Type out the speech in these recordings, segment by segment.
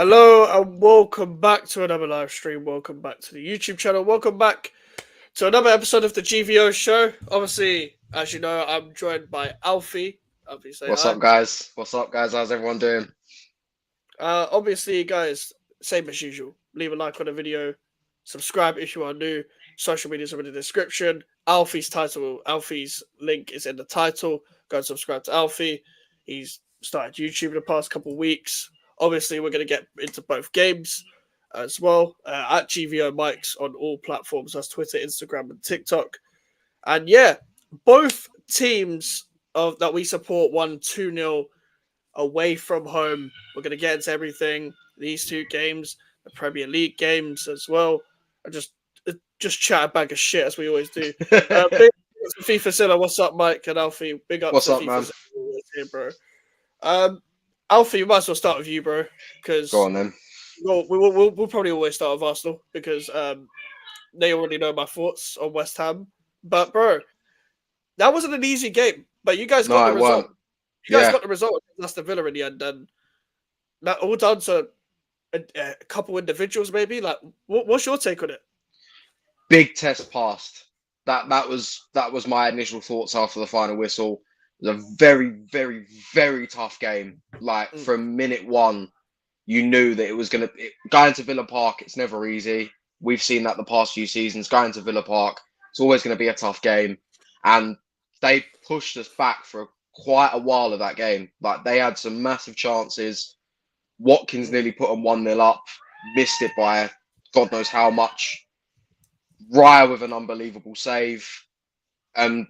Hello and welcome back to another live stream. Welcome back to the YouTube channel. Welcome back to another episode of the GVO show. Obviously, as you know, I'm joined by Alfie. Alfie, say What's hi. up, guys? What's up, guys? How's everyone doing? Obviously, guys, same as usual. Leave a like on the video. Subscribe if you are new. Social medias are in the description. Alfie's link is in the title. Go and subscribe to Alfie. He's started YouTube in the past couple of weeks. Obviously, we're going to get into both games as well. At GVO Mikes on all platforms. That's Twitter, Instagram, and TikTok. And yeah, both teams that we support won 2-0 away from home. We're going to get into everything. These two games, the Premier League games as well. And just chat a bag of shit as we always do. Big up to FIFA Zilla. What's up, Mike and Alfie? Big up What's to up, FIFA man? Zilla always here, bro. Alfie, we might as well start with you, bro. Because Go on then. we'll probably always start with Arsenal because they already know my thoughts on West Ham. But bro, that wasn't an easy game. But you guys got No, the it result. weren't. You guys Yeah. got the result against Aston Villa in the end, and that all down to a couple individuals, maybe. Like, what's your take on it? Big test passed. That was my initial thoughts after the final whistle. It was a very, very, very tough game. Like from minute one, you knew that it was going to Villa Park. It's never easy. We've seen that the past few seasons. Going to Villa Park, it's always going to be a tough game, and they pushed us back for quite a while of that game. Like they had some massive chances. Watkins nearly put them 1-0 up, missed it by God knows how much. Raya with an unbelievable save. And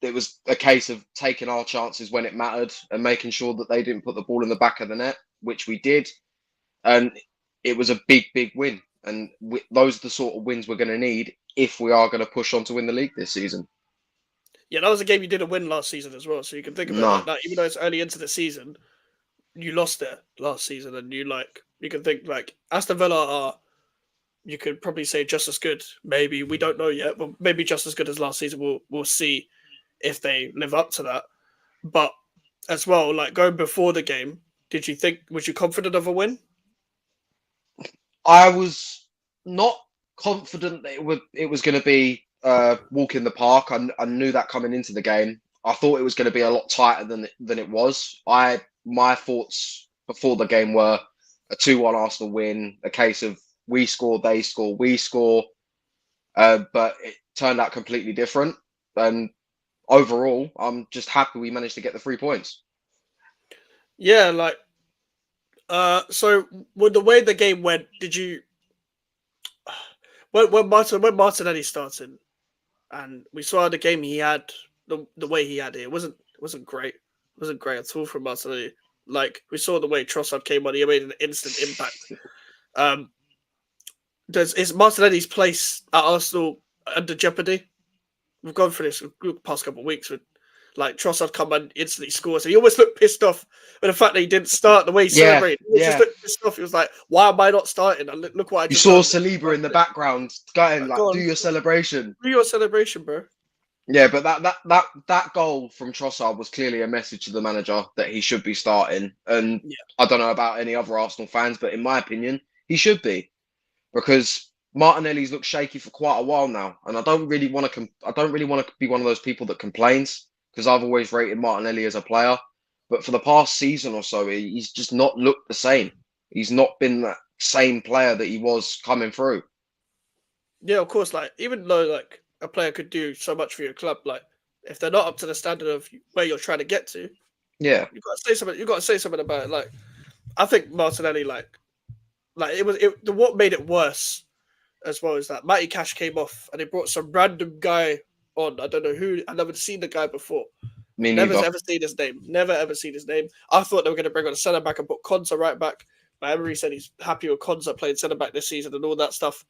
it was a case of taking our chances when it mattered and making sure that they didn't put the ball in the back of the net, which we did. And it was a big, big win. And those are the sort of wins we're going to need if we are going to push on to win the league this season. Yeah, that was a game you didn't win last season as well. So you can think about it like that. Even though it's early into the season, you lost it last season, and you can think like Aston Villa are, you could probably say just as good. Maybe we don't know yet, but maybe just as good as last season. We'll see if they live up to that. But as well, like going before the game, was you confident of a win? I was not confident that it was going to be walk in the park. I knew that coming into the game. I thought it was going to be a lot tighter than it was. My thoughts before the game were a 2-1 Arsenal win, a case of we score, they score, we score. But it turned out completely different. And overall, I'm just happy we managed to get the 3 points. Yeah, like so with the way the game went, did you when Martinelli started and we saw the game he had the way he had it wasn't great. It wasn't great at all from Martinelli. Like we saw the way Trossard came on, he made an instant impact. Is Martinelli's place at Arsenal under jeopardy? We've gone through this the past couple of weeks with like Trossard come and instantly scores. And he almost looked pissed off with the fact that he didn't start the way he celebrated. He just looked pissed off. He was like, "Why am I not starting?" And look what I just saw done. Saliba in the background going like, "Do your celebration, do your celebration, bro." Yeah, but that goal from Trossard was clearly a message to the manager that he should be starting. And I don't know about any other Arsenal fans, but in my opinion, he should be, because Martinelli's looked shaky for quite a while now, and I don't really want to be one of those people that complains, because I've always rated Martinelli as a player, but for the past season or so, he's just not looked the same. He's not been that same player that he was coming through. Yeah, of course. Like even though like a player could do so much for your club, like if they're not up to the standard of where you're trying to get to, yeah, you got to say something. You got to say something about it. Like I think Martinelli, like what made it worse as well is that Matty Cash came off and they brought some random guy on. I don't know who. I've never seen the guy before. Me neither. Never ever seen his name. Never ever seen his name. I thought they were going to bring on a centre back and put Konsa right back. But Emery said he's happy with Konsa playing centre back this season and all that stuff.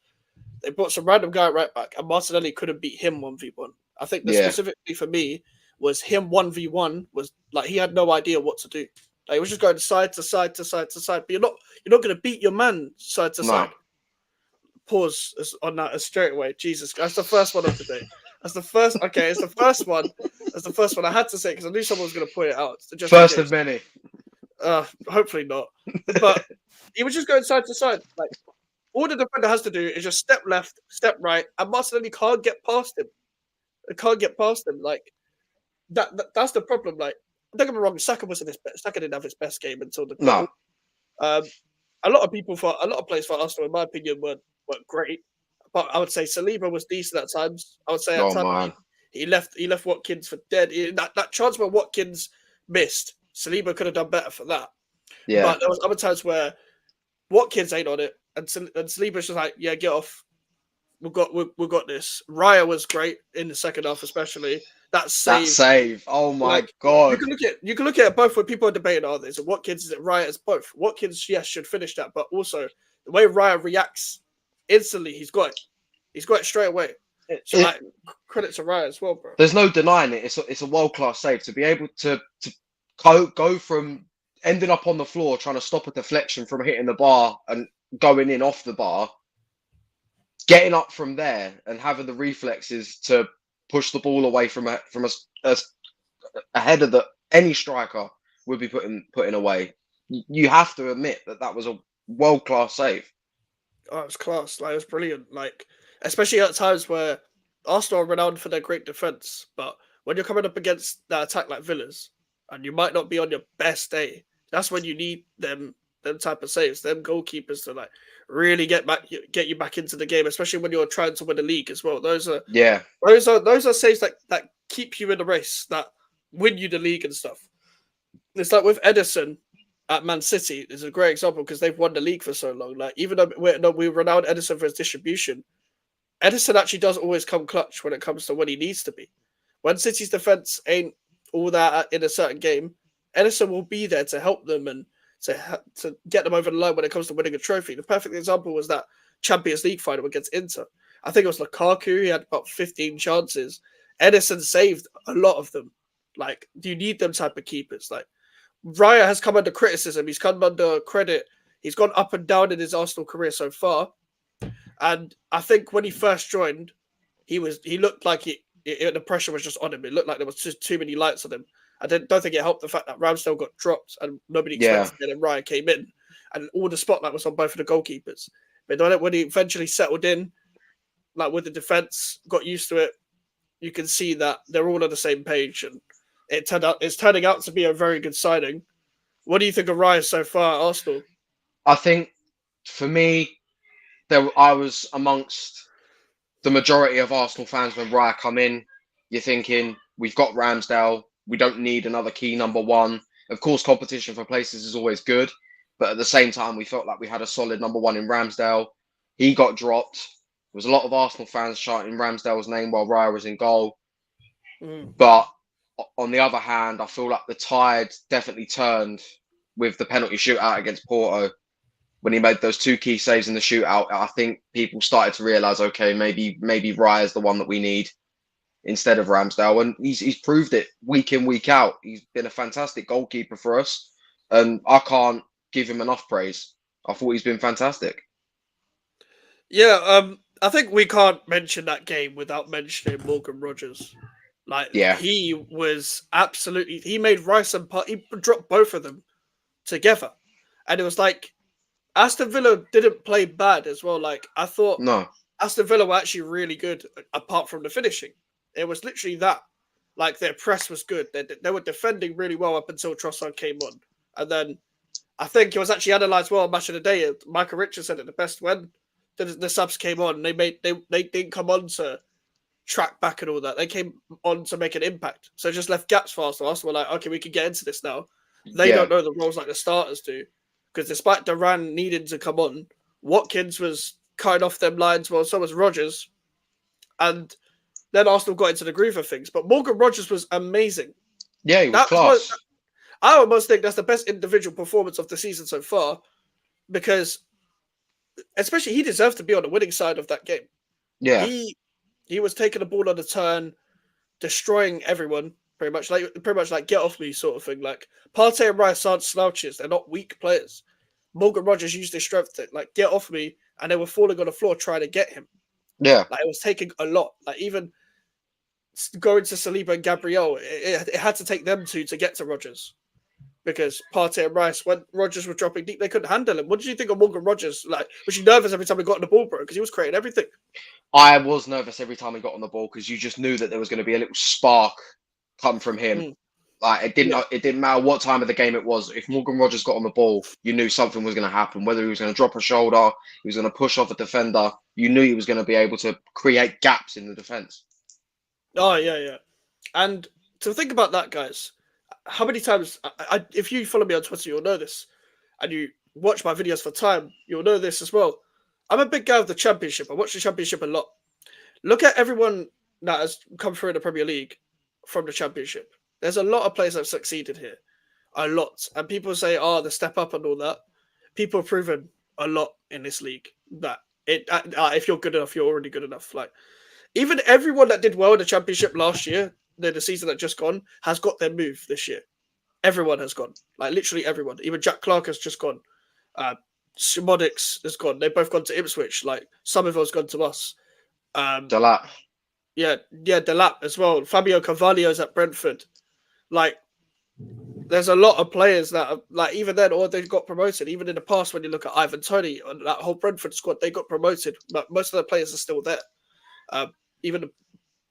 They brought some random guy right back, and Martinelli couldn't beat him 1v1. I think that specifically for me was him 1v1 was like he had no idea what to do. Like he was just going side to side to side to side. But you're not going to beat your man side to side. Pause on that straight away. Jesus, that's the first one of the day. That's the first. Okay, it's the first one. That's the first one I had to say because I knew someone was going to point it out. First of many. Hopefully not. But he was just going side to side. Like all the defender has to do is just step left, step right, and Martinelli can't get past him. It can't get past him. Like that's the problem. Like don't get me wrong, Saka wasn't his best. Saka didn't have his best game until the No. goal. Um, a lot of players for Arsenal, in my opinion, weren't great. But I would say Saliba was decent at times. I would say at Oh times man. he left Watkins for dead. That chance where Watkins missed, Saliba could have done better for that. Yeah. But there was other times where Watkins ain't on it, and Saliba's just like, yeah, get off. We got this. Raya was great in the second half, especially that That save. save. Oh my Like god. you can look at it both when people are debating, are this Watkins, is it Raya? It's both. Watkins, yes, should finish that, but also the way Raya reacts instantly, he's got it straight away. So like credit to Raya as well, bro. There's no denying it. It's a world class save to be able to go from ending up on the floor trying to stop a deflection from hitting the bar and going in off the bar, getting up from there and having the reflexes to push the ball away from a header that any striker would be putting away. You have to admit that was a world class save. Oh, it was class. Like it was brilliant. Like especially at times where Arsenal are renowned for their great defense, but when you're coming up against that attack like Villa's, and you might not be on your best day, that's when you need them type of saves, them goalkeepers to like really get you back into the game, especially when you're trying to win a league as well. Those are Yeah. saves that keep you in the race, that win you the league and stuff. It's like with Edison at Man City is a great example because they've won the league for so long. Like even though we renowned Edison for his distribution, Edison actually does always come clutch when it comes to when he needs to be. When City's defense ain't all that in a certain game, Edison will be there to help them and to get them over the line when it comes to winning a trophy. The perfect example was that Champions League final against Inter. I think it was Lukaku. He had about 15 chances. Edison saved a lot of them. Like, do you need them type of keepers? Like, Raya has come under criticism. He's come under credit. He's gone up and down in his Arsenal career so far. And I think when he first joined, he looked like the pressure was just on him. It looked like there was just too many lights on him. I don't think it helped the fact that Ramsdale got dropped and nobody expected it, and Ryan came in, and all the spotlight was on both of the goalkeepers. But when he eventually settled in, like with the defense, got used to it, you can see that they're all on the same page, and it's turning out to be a very good signing. What do you think of Ryan so far at Arsenal? I think for me, I was amongst the majority of Arsenal fans when Raya come in. You're thinking we've got Ramsdale. We don't need another key number one. Of course, competition for places is always good, but at the same time, we felt like we had a solid number one in Ramsdale. He got dropped. There was a lot of Arsenal fans shouting Ramsdale's name while Raya was in goal. But on the other hand, I feel like the tide definitely turned with the penalty shootout against Porto. When he made those two key saves in the shootout, I think people started to realise, okay, maybe Raya is the one that we need instead of Ramsdale, and he's proved it week in, week out. He's been a fantastic goalkeeper for us, and I can't give him enough praise. I thought he's been fantastic. Yeah, I think we can't mention that game without mentioning Morgan Rogers. Like he was absolutely, he made Rice and he dropped both of them together, and it was like Aston Villa didn't play bad as well. Like I thought, Aston Villa were actually really good apart from the finishing. It was literally that. Like their press was good. They were defending really well up until Trossard came on, and then I think it was actually analysed well on Match of the Day. Michael Richards said it the best when the subs came on. They didn't come on to track back and all that. They came on to make an impact. So it just left gaps for Arsenal. Arsenal were like, okay, we can get into this now. They don't know the roles like the starters do. Because despite Duran needing to come on, Watkins was cutting off them lines, well, so was Rogers. And then Arsenal got into the groove of things. But Morgan Rogers was amazing. Yeah, he was class. I almost think that's the best individual performance of the season so far. Because, especially, he deserved to be on the winning side of that game. Yeah. He was taking the ball on the turn, destroying everyone, pretty much like get off me sort of thing. Like Partey and Rice aren't slouches; they're not weak players. Morgan Rogers used his strength to like get off me, and they were falling on the floor trying to get him. Yeah, like it was taking a lot. Like even going to Saliba and Gabriel, it had to take them two to get to Rogers because Partey and Rice, when Rodgers was dropping deep, they couldn't handle him. What did you think of Morgan Rodgers? Like, was you nervous every time he got on the ball, bro? Because he was creating everything. I was nervous every time he got on the ball because you just knew that there was going to be a little spark come from him. Like it didn't matter what time of the game it was. If Morgan Rodgers got on the ball, you knew something was going to happen. Whether he was going to drop a shoulder, he was going to push off a defender. You knew he was going to be able to create gaps in the defense. Oh yeah. And to think about that, guys, how many times? If you follow me on Twitter, you'll know this, and you watch my videos for time, you'll know this as well. I'm a big guy of the Championship. I watch the Championship a lot. Look at everyone that has come through in the Premier League from the Championship. There's a lot of players that have succeeded here. A lot. And people say, oh, the step up and all that. People have proven a lot in this league that if you're good enough, you're already good enough. Like, even everyone that did well in the Championship last year, the season that just gone, has got their move this year. Everyone has gone. Like, literally everyone. Even Jack Clark has just gone. Shimodix has gone. They've both gone to Ipswich. Like, Somerville's gone to us. Delap. Yeah, Delap as well. Fabio Carvalho's at Brentford. Like, there's a lot of players that are, like, even then, or they got promoted. Even in the past, when you look at Ivan Toney and that whole Brentford squad, they got promoted. But most of the players are still there. Even the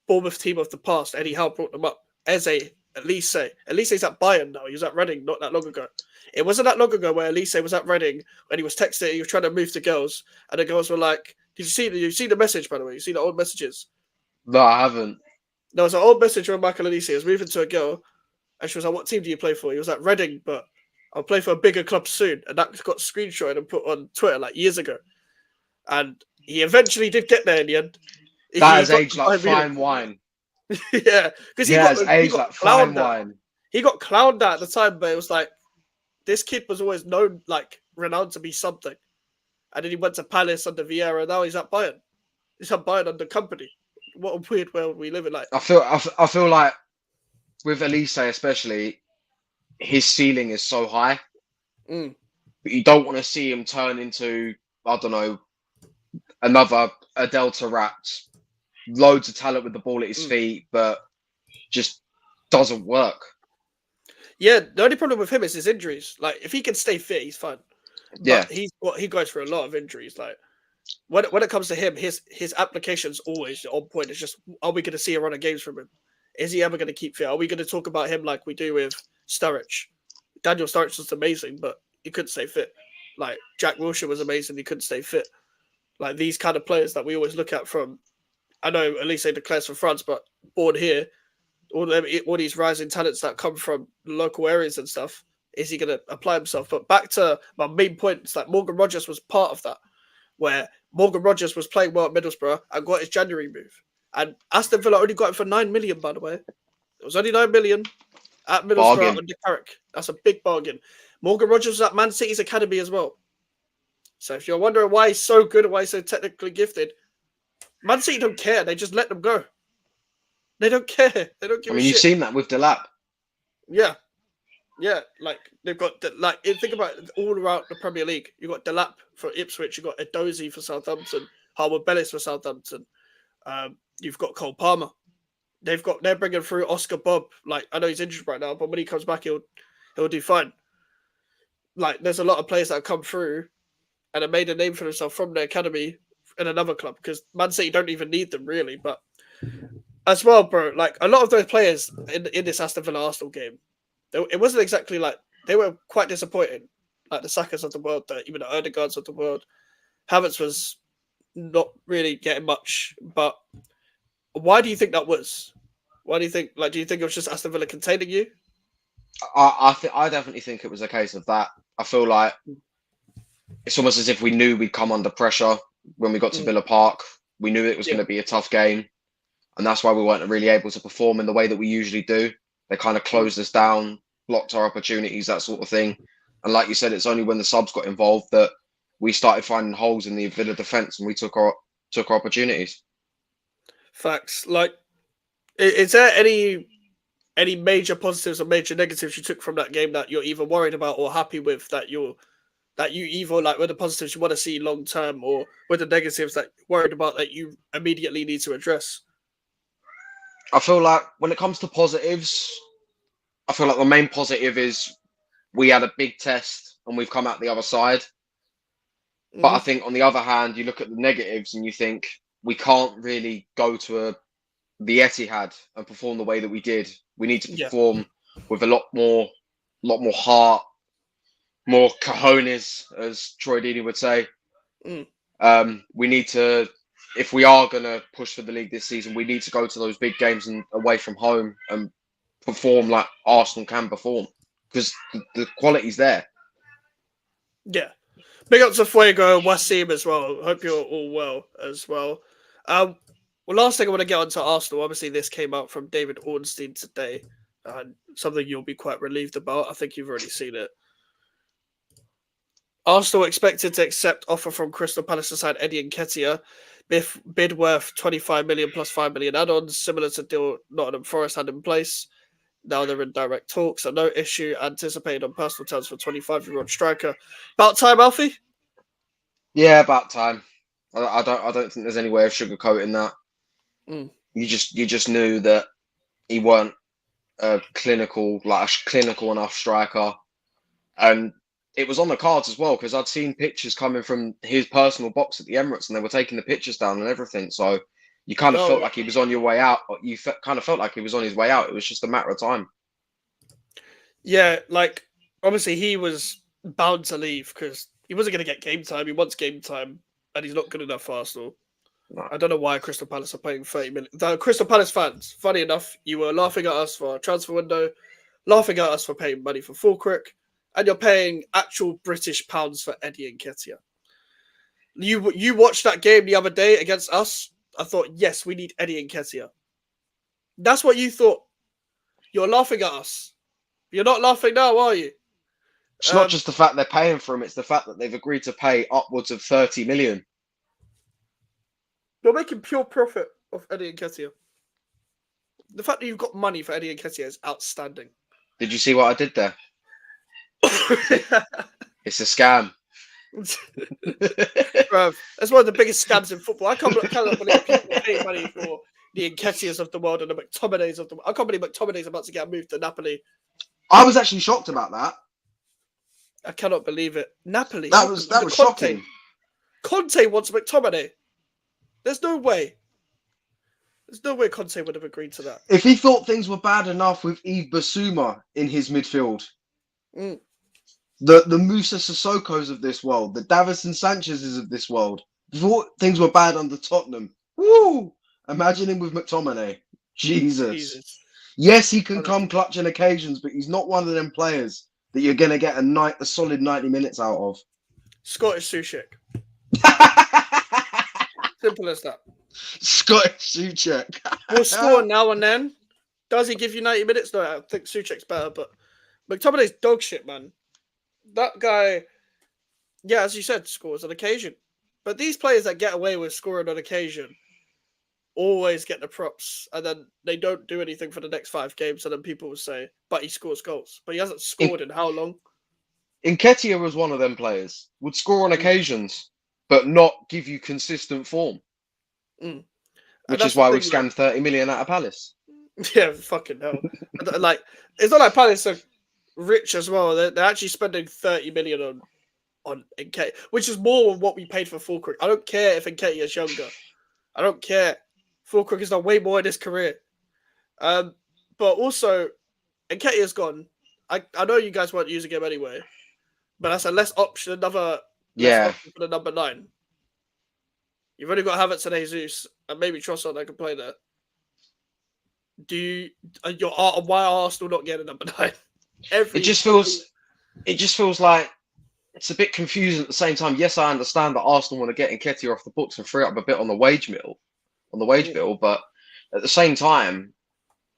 Bournemouth team of the past, Eddie Howe brought them up. Eze, Elise. Elise's at Bayern now. He was at Reading not that long ago. It wasn't that long ago where Elise was at Reading and he was texting, he was trying to move to girls, and the girls were like, did you see the message, by the way? You see the old messages? No, I haven't. There was an old message from Michael Elise. He was moving to a girl, and she was like, what team do you play for? He was like, Reading, but I'll play for a bigger club soon. And that got screenshotted and put on Twitter like years ago. And he eventually did get there in the end. That has aged like fine wine. Yeah, because he got clowned wine. He got clowned at the time, but it was like, this kid was always known, like, renowned to be something. And then he went to Palace under Vieira, and now he's at Bayern. He's at Bayern under company. What a weird world we live in. Like, I feel like with Elise especially, his ceiling is so high. But you don't want to see him turn into, I don't know, another Delta Rat. Loads of talent with the ball at his feet, but just doesn't work. Yeah, the only problem with him is his injuries. Like, if he can stay fit, he's fine. Yeah, but he goes through a lot of injuries. Like, when it comes to him, his application's always on point. It's just, are we going to see a run of games from him? Is he ever going to keep fit? Are we going to talk about him like we do with Sturridge? Daniel Sturridge was amazing, but he couldn't stay fit. Like, Jack Wilshere was amazing, he couldn't stay fit. Like, these kind of players that we always look at from, I know Elise declares for France, but born here, all these rising talents that come from local areas and stuff, is he going to apply himself? But back to my main point, it's like Morgan Rodgers was part of that, where Morgan Rodgers was playing well at Middlesbrough and got his January move. And Aston Villa only got him for 9 million, by the way. It was only 9 million at Middlesbrough under Carrick. That's a big bargain. Morgan Rodgers was at Man City's academy as well. So if you're wondering why he's so good and why he's so technically gifted, Man City don't care. They just let them go. They don't care. They don't give a shit. You've seen that with Delap. Yeah. Yeah. Like, they've got, like, think about it, all around the Premier League. You've got Delap for Ipswich. You've got Edozie for Southampton. Harwood Bellis for Southampton. You've got Cole Palmer. They're bringing through Oscar Bob. Like, I know he's injured right now, but when he comes back, he'll do fine. Like, there's a lot of players that have come through and have made a name for themselves from their academy in another club, because Man City don't even need them really. But as well, bro, like, a lot of those players in this Aston Villa Arsenal game, it wasn't exactly like, they were quite disappointing. Like the Sakas of the world, even the Odegaards of the world. Havertz was not really getting much. But why do you think that was? Why do you think? Like, do you think it was just Aston Villa containing you? I definitely think it was a case of that. I feel like it's almost as if we knew we'd come under pressure when we got to Villa Park. We knew it was going to be a tough game, and that's why we weren't really able to perform in the way that we usually do. They kind of closed us down, blocked our opportunities, that sort of thing. And like you said, it's only when the subs got involved that we started finding holes in the Villa defence and we took our opportunities. Facts. Like, is there any major positives or major negatives you took from that game that you're either worried about or happy with, that you either, like, with the positives you want to see long term, or with the negatives that you're worried about that you immediately need to address? I feel like when it comes to positives, I feel like the main positive is we had a big test and we've come out the other side. But I Mhm. think on the other hand, you look at the negatives and you think we can't really go to the Etihad and perform the way that we did. We need to Yeah. perform with a lot more heart, more cojones, as Troy Deeney would say. Mm. We need to, if we are going to push for the league this season, we need to go to those big games and away from home and perform like Arsenal can perform because the quality's there. Yeah. Big up to Fuego, Wasim as well. Hope you're all well as well. Well, last thing I want to get onto Arsenal. Obviously, this came out from David Ornstein today, and something you'll be quite relieved about. I think you've already seen it. Arsenal expected to accept offer from Crystal Palace to sign Eddie Nketiah, bid worth 25 million plus 5 million add-ons, similar to deal Nottingham Forest had in place. Now they're in direct talks, so no issue anticipated on personal terms for 25-year-old striker. About time, Alfie. Yeah, about time. I don't think there's any way of sugarcoating that. Mm. You just knew that he weren't a clinical enough striker, and it was on the cards as well because I'd seen pictures coming from his personal box at the Emirates, and they were taking the pictures down and everything. So you kind of felt like he was on your way out. Kind of felt like he was on his way out. It was just a matter of time. Yeah, like obviously he was bound to leave because he wasn't going to get game time. He wants game time, and he's not good enough for Arsenal. No. I don't know why Crystal Palace are paying 30 million. The Crystal Palace fans, funny enough, you were laughing at us for our transfer window, laughing at us for paying money for Fulkirk, and you're paying actual British pounds for Eddie Nketiah. You watched that game the other day against us. I thought, yes, we need Eddie Nketiah. That's what you thought. You're laughing at us. You're not laughing now, are you? It's not just the fact they're paying for him; it's the fact that they've agreed to pay upwards of 30 million. You're making pure profit of Eddie Nketiah. The fact that you've got money for Eddie Nketiah is outstanding. Did you see what I did there? It's a scam. Bruv, that's one of the biggest scams in football. I cannot believe people pay money for the Nketiahs of the world and the McTominays of the world. I can't believe McTominay's about to get moved to Napoli. I was actually shocked about that. I cannot believe it. Napoli. That was shocking. Conte wants McTominay. There's no way. There's no way Conte would have agreed to that. If he thought things were bad enough with Yves Bissouma in his midfield, the Musa Sissoko's of this world, the Davison Sanchez's of this world, thought things were bad under Tottenham. Woo! Imagine him with McTominay. Jesus. Yes, he can come clutching occasions, but he's not one of them players that you're going to get a solid 90 minutes out of. Scottish Suchek. Simple as that. Scottish Suchek. Will score now and then. Does he give you 90 minutes? No, I think Suchek's better, but McTominay's dog shit, man. That guy, yeah, as you said, scores on occasion. But these players that get away with scoring on occasion always get the props, and then they don't do anything for the next 5 games, and then people will say, but he scores goals. But he hasn't scored in how long? Nketiah was one of them players. Would score on occasions, but not give you consistent form. Which is why we've scammed 30 million out of Palace. Yeah, fucking hell. Like, it's not like Palace are rich as well. They're actually spending 30 million on Nketiah, which is more than what we paid for Fulkirk. I don't care if Nketiah is younger. I don't care. Fulkirk has done way more in his career. But also, Nketiah's gone. I know you guys weren't using him anyway, but that's a less option, another less option for the number 9. You've only got Havertz and Jesus, and maybe Trossard that can play there. Why are Arsenal not getting a number 9? It just feels like it's a bit confusing at the same time. Yes, I understand that Arsenal want to get Nketiah off the books and free up a bit on the wage bill, but at the same time,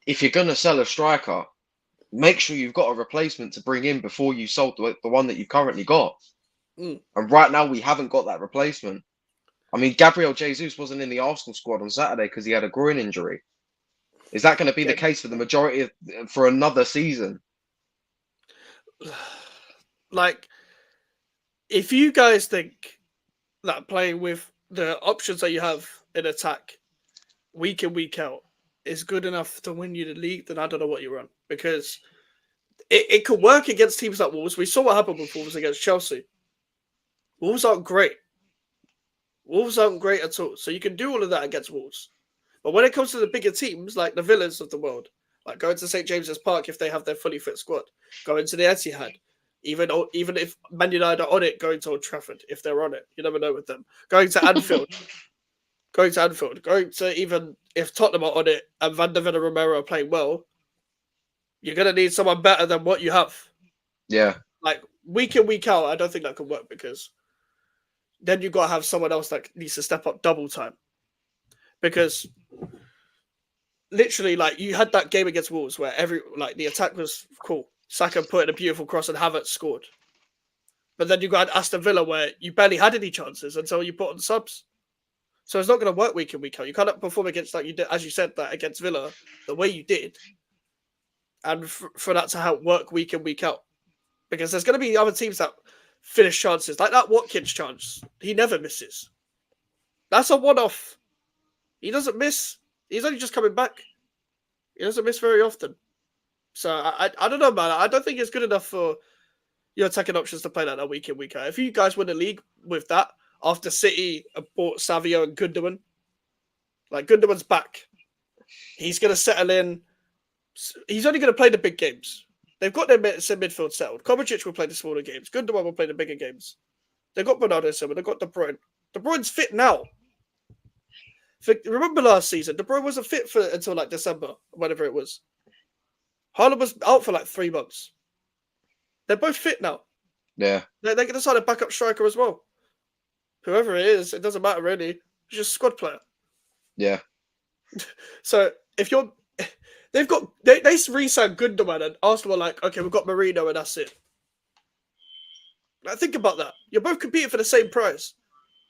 if you're gonna sell a striker, make sure you've got a replacement to bring in before you sold the one that you've currently got. And right now, we haven't got that replacement. I mean, Gabriel Jesus wasn't in the Arsenal squad on Saturday because he had a groin injury. Is that going to be the case for the majority for another season? Like, if you guys think that playing with the options that you have in attack week in, week out is good enough to win you the league, then I don't know what you're on. Because it could work against teams like Wolves. We saw what happened with Wolves against Chelsea. Wolves aren't great. Wolves aren't great at all. So you can do all of that against Wolves. But when it comes to the bigger teams, like the Villas of the world, like going to St. James's Park if they have their fully fit squad, going to the Etihad, even if Man United are on it, going to Old Trafford if they're on it, you never know with them. Going to Anfield, going to even if Tottenham are on it and Van der Ven and Romero are playing well, you're gonna need someone better than what you have. Yeah. Like week in, week out, I don't think that can work because then you've got to have someone else that needs to step up double time. Because literally, like you had that game against Wolves where the attack was cool. Saka put in a beautiful cross and Havertz scored. But then you got Aston Villa where you barely had any chances until you put on subs. So it's not going to work week in, week out. You can't perform against like you did, as you said, that against Villa the way you did, and for that to help work week in, week out. Because there's going to be other teams that finish chances. Like that Watkins chance. He never misses. That's a one-off. He doesn't miss. He's only just coming back. He doesn't miss very often. So I don't know, man. I don't think it's good enough for your attacking options to play like that week in, week out. If you guys win the league with that, after City bought Savio and Gundogan, like Gundogan's back. He's going to settle in. He's only going to play the big games. They've got their midfield settled. Kovacic will play the smaller games. Gundogan will play the bigger games. They've got Bernardo Silva. They've got De Bruyne. De Bruyne's fit now. Remember last season, De Bruyne wasn't fit for until like December, whatever it was. Haaland was out for like 3 months. They're both fit now. Yeah. They're going to sign a backup striker as well. Whoever it is, it doesn't matter really. It's just a squad player. Yeah. So if you're, they re-signed Gundogan and Arsenal were like, okay, we've got Marino and that's it. Like, think about that. You're both competing for the same price.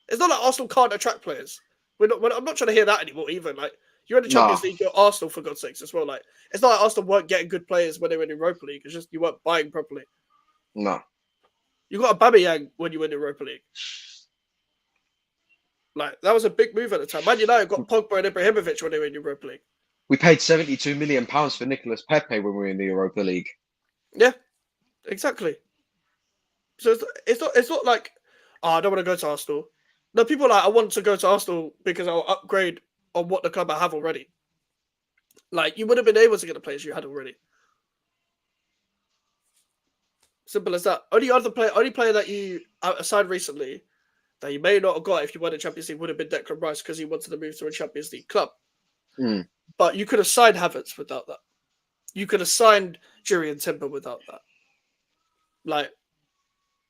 It's not like Arsenal can't attract players. I'm not trying to hear that anymore. Even like you're in the Champions League, you're Arsenal for God's sakes as well. Like it's not like Arsenal weren't getting good players when they were in the Europa League. It's just you weren't buying properly. No. You got a Aubameyang when you were in the Europa League. Like that was a big move at the time. Man United got Pogba and Ibrahimovic when they were in the Europa League. We paid £72 million for Nicolas Pepe when we were in the Europa League. Yeah, exactly. So it's not like I don't want to go to Arsenal. No, people are like I want to go to Arsenal because I'll upgrade on what the club I have already. Like you would have been able to get the players you had already. Simple as that. Only player that you signed recently that you may not have got if you won the Champions League would have been Declan Rice because he wanted to move to a Champions League club. Mm. But you could have signed Havertz without that. You could have signed Julian Timber without that. Like,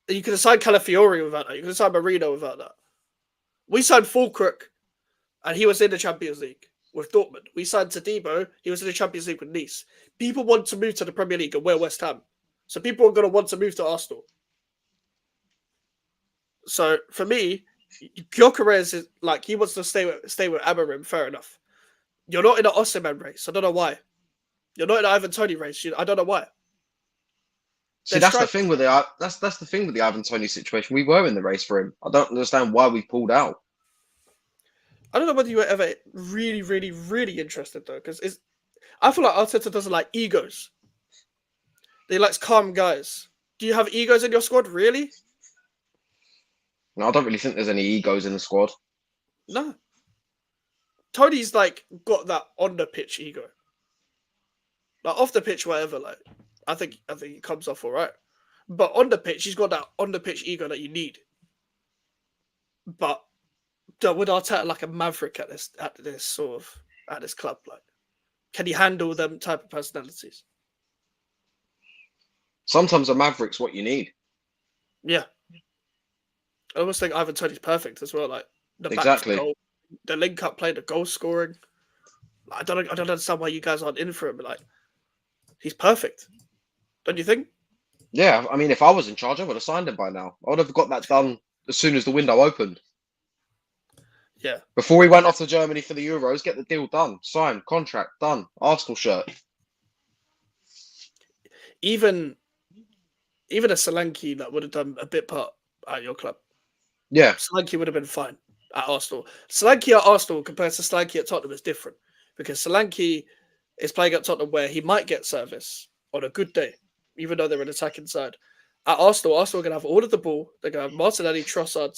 you could have signed Calafiori without that. You could have signed Marino without that. We signed Fulkirk, and he was in the Champions League with Dortmund. We signed Tadibo, he was in the Champions League with Nice. People want to move to the Premier League, and we're West Ham. So people are going to want to move to Arsenal. So for me, Gyökeres is like he wants to stay with Amorim. Fair enough. You're not in an Osimhen race. I don't know why. You're not in an Ivan Toney race. I don't know why. See, that's the thing with that's the thing with the Ivan Toney situation. We were in the race for him. I don't understand why we pulled out. I don't know whether you were ever really, really, really interested though, because I feel like Arteta doesn't like egos. He likes calm guys. Do you have egos in your squad? Really? No, I don't really think there's any egos in the squad. No. Tony's like got that on the pitch ego. Like off the pitch, whatever. Like I think he comes off all right, but on the pitch, he's got that on the pitch ego that you need. But would Arteta like a maverick at this club? Like, can he handle them type of personalities? Sometimes a maverick's what you need. Yeah. I almost think Ivan Toney's perfect as well. Like the exactly goal, the link up play, the goal scoring. I don't understand why you guys aren't in for him. But like, he's perfect. Don't you think? Yeah, I mean, if I was in charge, I would have signed him by now. I would have got that done as soon as the window opened. Yeah. Before we went off to Germany for the Euros, get the deal done, signed, contract done, Arsenal shirt. Even a Solanke that would have done a bit part at your club. Yeah. Solanke would have been fine at Arsenal. Solanke at Arsenal compared to Solanke at Tottenham is different because Solanke is playing at Tottenham where he might get service on a good day. even though they're an attacking side. At Arsenal are going to have all of the ball. They're going to have Martinelli, Trossard,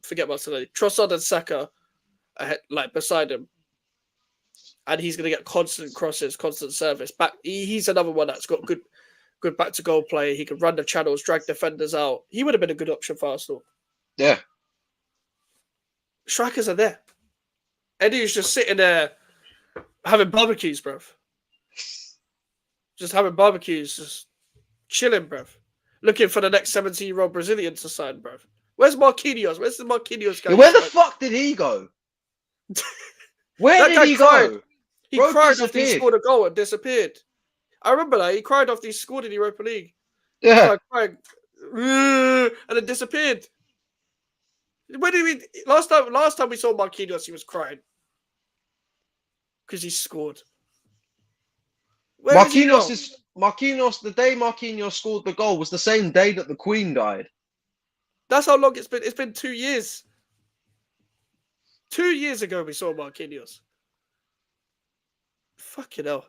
forget Martinelli, Trossard and Saka ahead, like beside him. And he's going to get constant crosses, constant service. Back, he's another one that's got good back to goal play. He can run the channels, drag defenders out. He would have been a good option for Arsenal. Yeah. Strikers are there. Eddie's just sitting there having barbecues, bruv. Just having barbecues, just chilling, bruv. Looking for the next 17-year-old Brazilian to sign, bruv. Where's Marquinhos? Where's the Marquinhos guy? Yeah, where the fuck did he go? Where did he go? He cried after he scored a goal and disappeared. I remember that. He cried after he scored in the Europa League. Yeah. Crying, and then disappeared. When did we last time we saw Marquinhos, he was crying. Because he scored. Marquinhos, the day Marquinhos scored the goal was the same day that the Queen died. That's how long it's been. It's been 2 years. 2 years ago we saw Marquinhos. Fucking hell.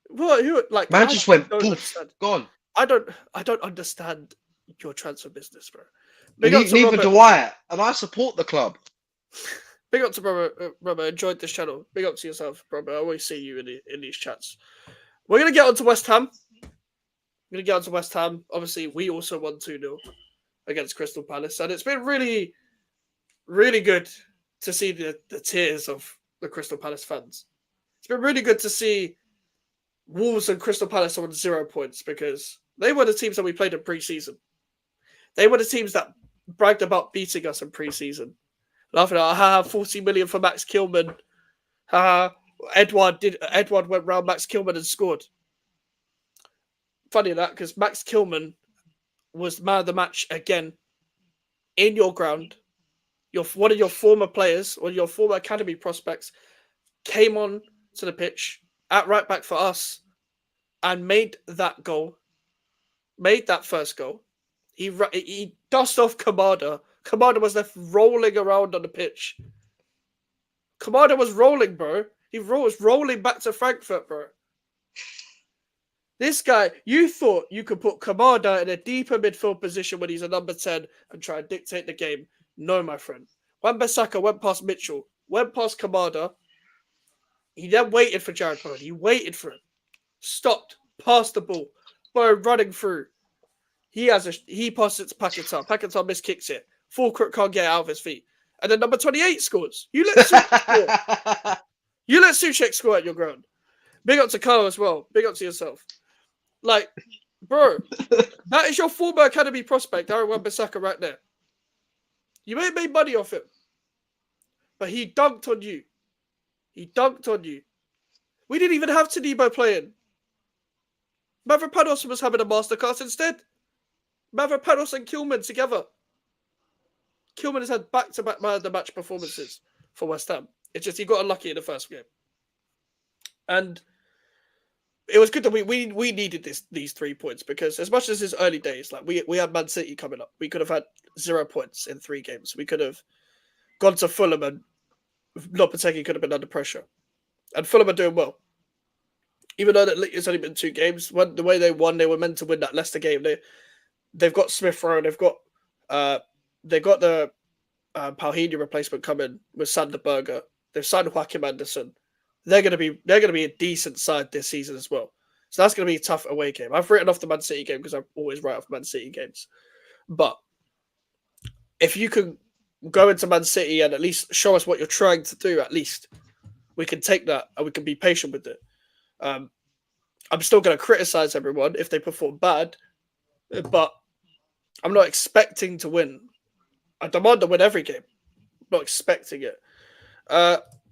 What? Who? Like, man just went poof, gone. I don't understand your transfer business, bro. Neither do I, and I support the club. Big up to brother. Enjoyed this channel. Big up to yourself, brother. I always see you in these chats. We're gonna get on to West Ham. Obviously, we also won 2-0 against Crystal Palace, and it's been really, really good to see the tears of the Crystal Palace fans. It's been really good to see Wolves and Crystal Palace on 0 points because they were the teams that we played in pre-season. They were the teams that bragged about beating us in pre-season. Laughing at 40 million for Max Kilman. Edouard went round Max Kilman and scored. Funny that because Max Kilman was man of the match again in your ground. One of your former players or your former academy prospects came on to the pitch at right back for us and made that goal. Made that first goal. He dusted off Kamada. Kamada was left rolling around on the pitch. Kamada was rolling, bro. He was rolling back to Frankfurt, bro. This guy, you thought you could put Kamada in a deeper midfield position when he's a number 10 and try and dictate the game. No, my friend. Wan-Bissaka went past Mitchell, went past Kamada. He then waited for Jared Bowen. He waited for him. Stopped. Passed the ball. Bowen running through. He passes it to Paquetá. Paquetá miskicks it. Fulcrook can't get out of his feet. And then number 28 scores. You let Souček score. You let Souček score at your ground. Big up to Kyle as well. Big up to yourself. Like, bro, that is your former academy prospect, Aaron Wan-Bissaka, right there. You may have made money off him. But he dunked on you. He dunked on you. We didn't even have Tanibo playing. Mavropanos was having a masterclass instead. Mavropanos and Kilman together. Kilman has had back-to-back man of the match performances for West Ham. It's just he got unlucky in the first game. And it was good that we needed these 3 points because as much as it's early days, like we had Man City coming up. We could have had 0 points in 3 games. We could have gone to Fulham and Lopetegui could have been under pressure. And Fulham are doing well. Even though it's only been 2 games, the way they won, they were meant to win that Leicester game. They've got Smith Rowe, they've got the Paulinho replacement coming with Sander Berger. They've signed Joachim Anderson. They're gonna be a decent side this season as well. So that's gonna be a tough away game. I've written off the Man City game because I always write off Man City games. But if you can go into Man City and at least show us what you're trying to do, at least we can take that and we can be patient with it. I'm still going to criticize everyone if they perform bad, but I'm not expecting to win. I demand to win every game. I'm not expecting it.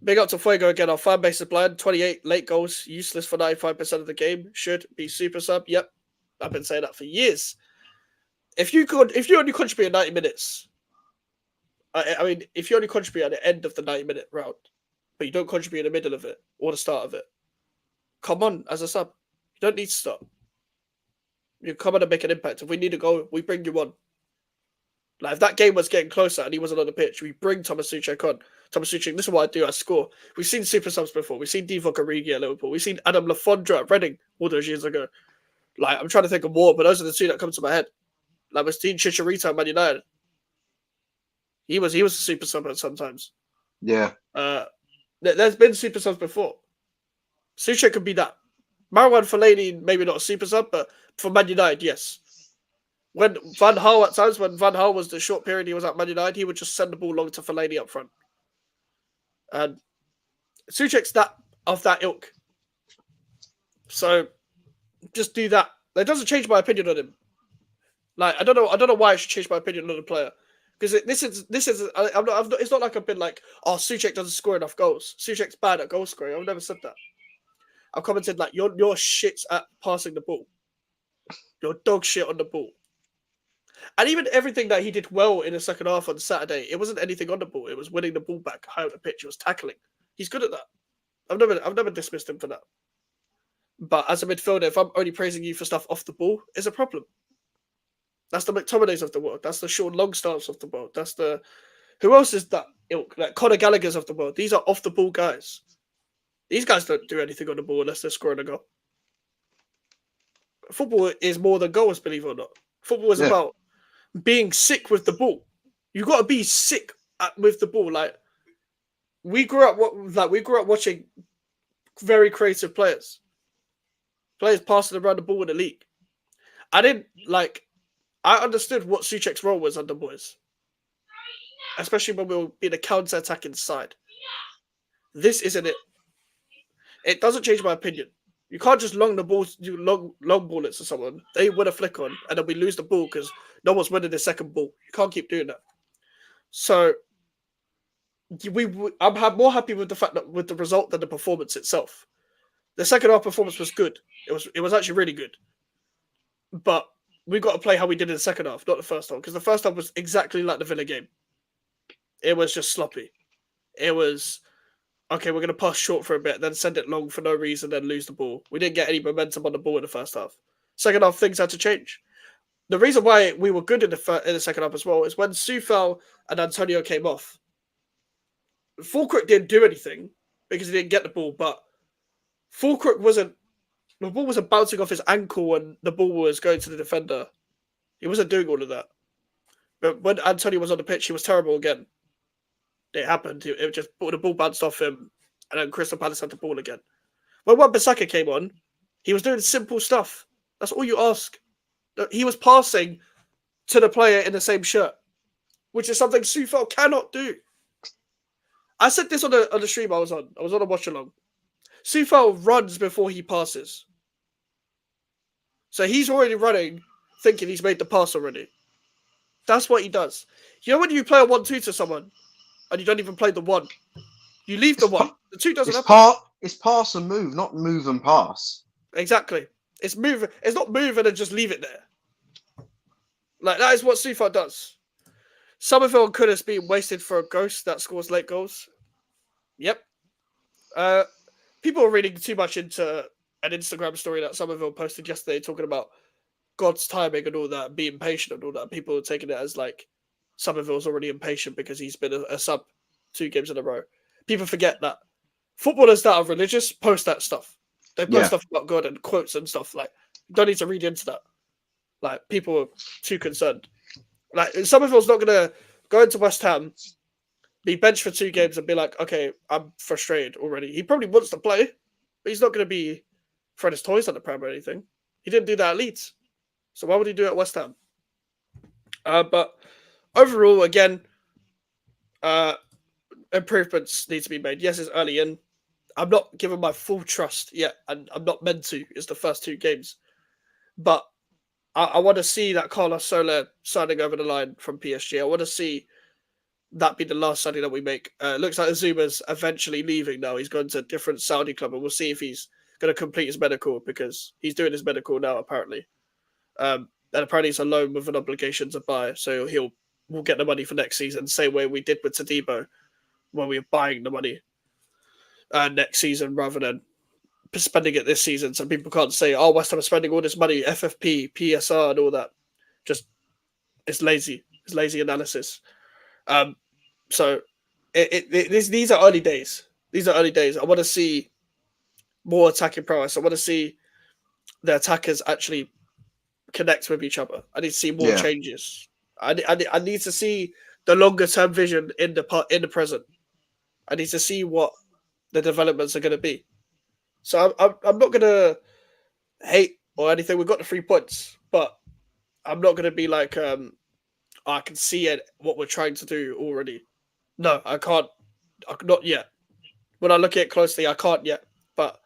Big up to Fuego again. Our fan base is blind. 28 late goals, useless for 95% of the game. Should be super sub. Yep, I've been saying that for years. If you only contribute 90 minutes, I mean, if you only contribute at the end of the 90-minute round, but you don't contribute in the middle of it or the start of it, come on as a sub. You don't need to start. You come on and make an impact. If we need to go, we bring you on. Like if that game was getting closer and he wasn't on the pitch, we bring Thomas Souček on. Thomas Souček, this is what I do. I score. We've seen super subs before. We've seen Divock Origi at Liverpool. We've seen Adam Lafondra at Reading all those years ago. Like, I'm trying to think of more, but those are the two that come to my head. Like, was Dean Chicharito at Man United? He was a super sub sometimes. Yeah. There's been super subs before. Souček could be that. Marouane Fellaini, maybe not a super sub, but for Man United, yes. When Van Gaal, at times when Van Gaal was the short period he was at Man United, he would just send the ball long to Fellaini up front. And Souček's that of that ilk. So just do that. That doesn't change my opinion on him. Like, I don't know why I should change my opinion on the player. Because this is it's not like I've been like, oh, Souček doesn't score enough goals. Souček's bad at goal scoring. I've never said that. I've commented like you're shit at passing the ball. You're dog shit on the ball. And even everything that he did well in the second half on Saturday, it wasn't anything on the ball. It was winning the ball back high on the pitch. It was tackling. He's good at that. I've never dismissed him for that. But as a midfielder, if I'm only praising you for stuff off the ball, it's a problem. That's the McTominays of the world. That's the Sean Longstaffs of the world. That's the who else is that ilk? Like Conor Gallagher's of the world. These are off the ball guys. These guys don't do anything on the ball unless they're scoring a goal. Football is more than goals, believe it or not. Football is about being sick with the ball. You got to be sick with the ball. Like we grew up watching very creative players passing around the ball in the league. I understood what Souček's role was under boys, especially when we were being a counter-attacking side. This isn't it. It doesn't change my opinion. You can't just long the ball, do long ball it to someone. They win a flick on, and then we lose the ball because no one's winning the second ball. You can't keep doing that. So I'm more happy with the fact that with the result than the performance itself. The second half performance was good. It was actually really good. But we got to play how we did in the second half, not the first half, because the first half was exactly like the Villa game. It was just sloppy. It was, okay, we're going to pass short for a bit, then send it long for no reason, then lose the ball. We didn't get any momentum on the ball in the first half. Second half, things had to change. The reason why we were good in the second half as well is when Soufal and Antonio came off, Fulkrug didn't do anything because he didn't get the ball, but Fulkrug the ball wasn't bouncing off his ankle and the ball was going to the defender. He wasn't doing all of that. But when Antonio was on the pitch, he was terrible again. It happened. It just the ball bounced off him, and then Crystal Palace had the ball again. When Wan-Bissaka came on, he was doing simple stuff. That's all you ask. He was passing to the player in the same shirt, which is something Soufal cannot do. I said this on the stream I was on. I was on a watch along. Soufal runs before he passes. So he's already running, thinking he's made the pass already. That's what he does. You know when you play a 1-2 to someone, and you don't even play the 1, you leave the 1. The 2 doesn't happen. It's pass and move, not move and pass. Exactly. It's move. It's not move and then just leave it there. Like, that is what Soufal does. Somerville could have been wasted for a ghost that scores late goals. Yep. People are reading too much into an Instagram story that Somerville posted yesterday talking about God's timing and all that, being patient and all that. People are taking it as like Somerville's already impatient because he's been a sub 2 games in a row. People forget that footballers that are religious post that stuff. They post stuff about God and quotes and stuff. Like, you don't need to read into that. Like, people are too concerned. Like, Somerville's not going to go into West Ham, be benched for 2 games and be like, okay, I'm frustrated already. He probably wants to play, but he's not going to be throwing his toys at the Prem or anything. He didn't do that at Leeds. So why would he do it at West Ham? But overall, again, improvements need to be made. Yes, it's early in. I'm not giving my full trust yet, and I'm not meant to. It's the first 2 games. But I want to see that Carlos Soler signing over the line from PSG. I want to see that be the last signing that we make. Looks like Azuma's eventually leaving now. He's gone to a different Saudi club, and we'll see if he's going to complete his medical, because he's doing his medical now, apparently. And apparently it's a loan with an obligation to buy, so we'll get the money for next season, same way we did with Tadibo when we were buying the money next season rather than spending it this season. So people can't say, oh, West Ham are spending all this money, FFP, PSR and all that. Just, it's lazy. It's lazy analysis. So these are early days. These are early days. I want to see more attacking prowess. I want to see the attackers actually connect with each other. I need to see more Yeah. changes. I need to see the longer term vision in the present. I need to see what the developments are going to be. So I'm not going to hate or anything. We've got the 3 points, but I'm not going to be like I can see it what we're trying to do already. No, I can't. Not yet. When I look at it closely, I can't yet. But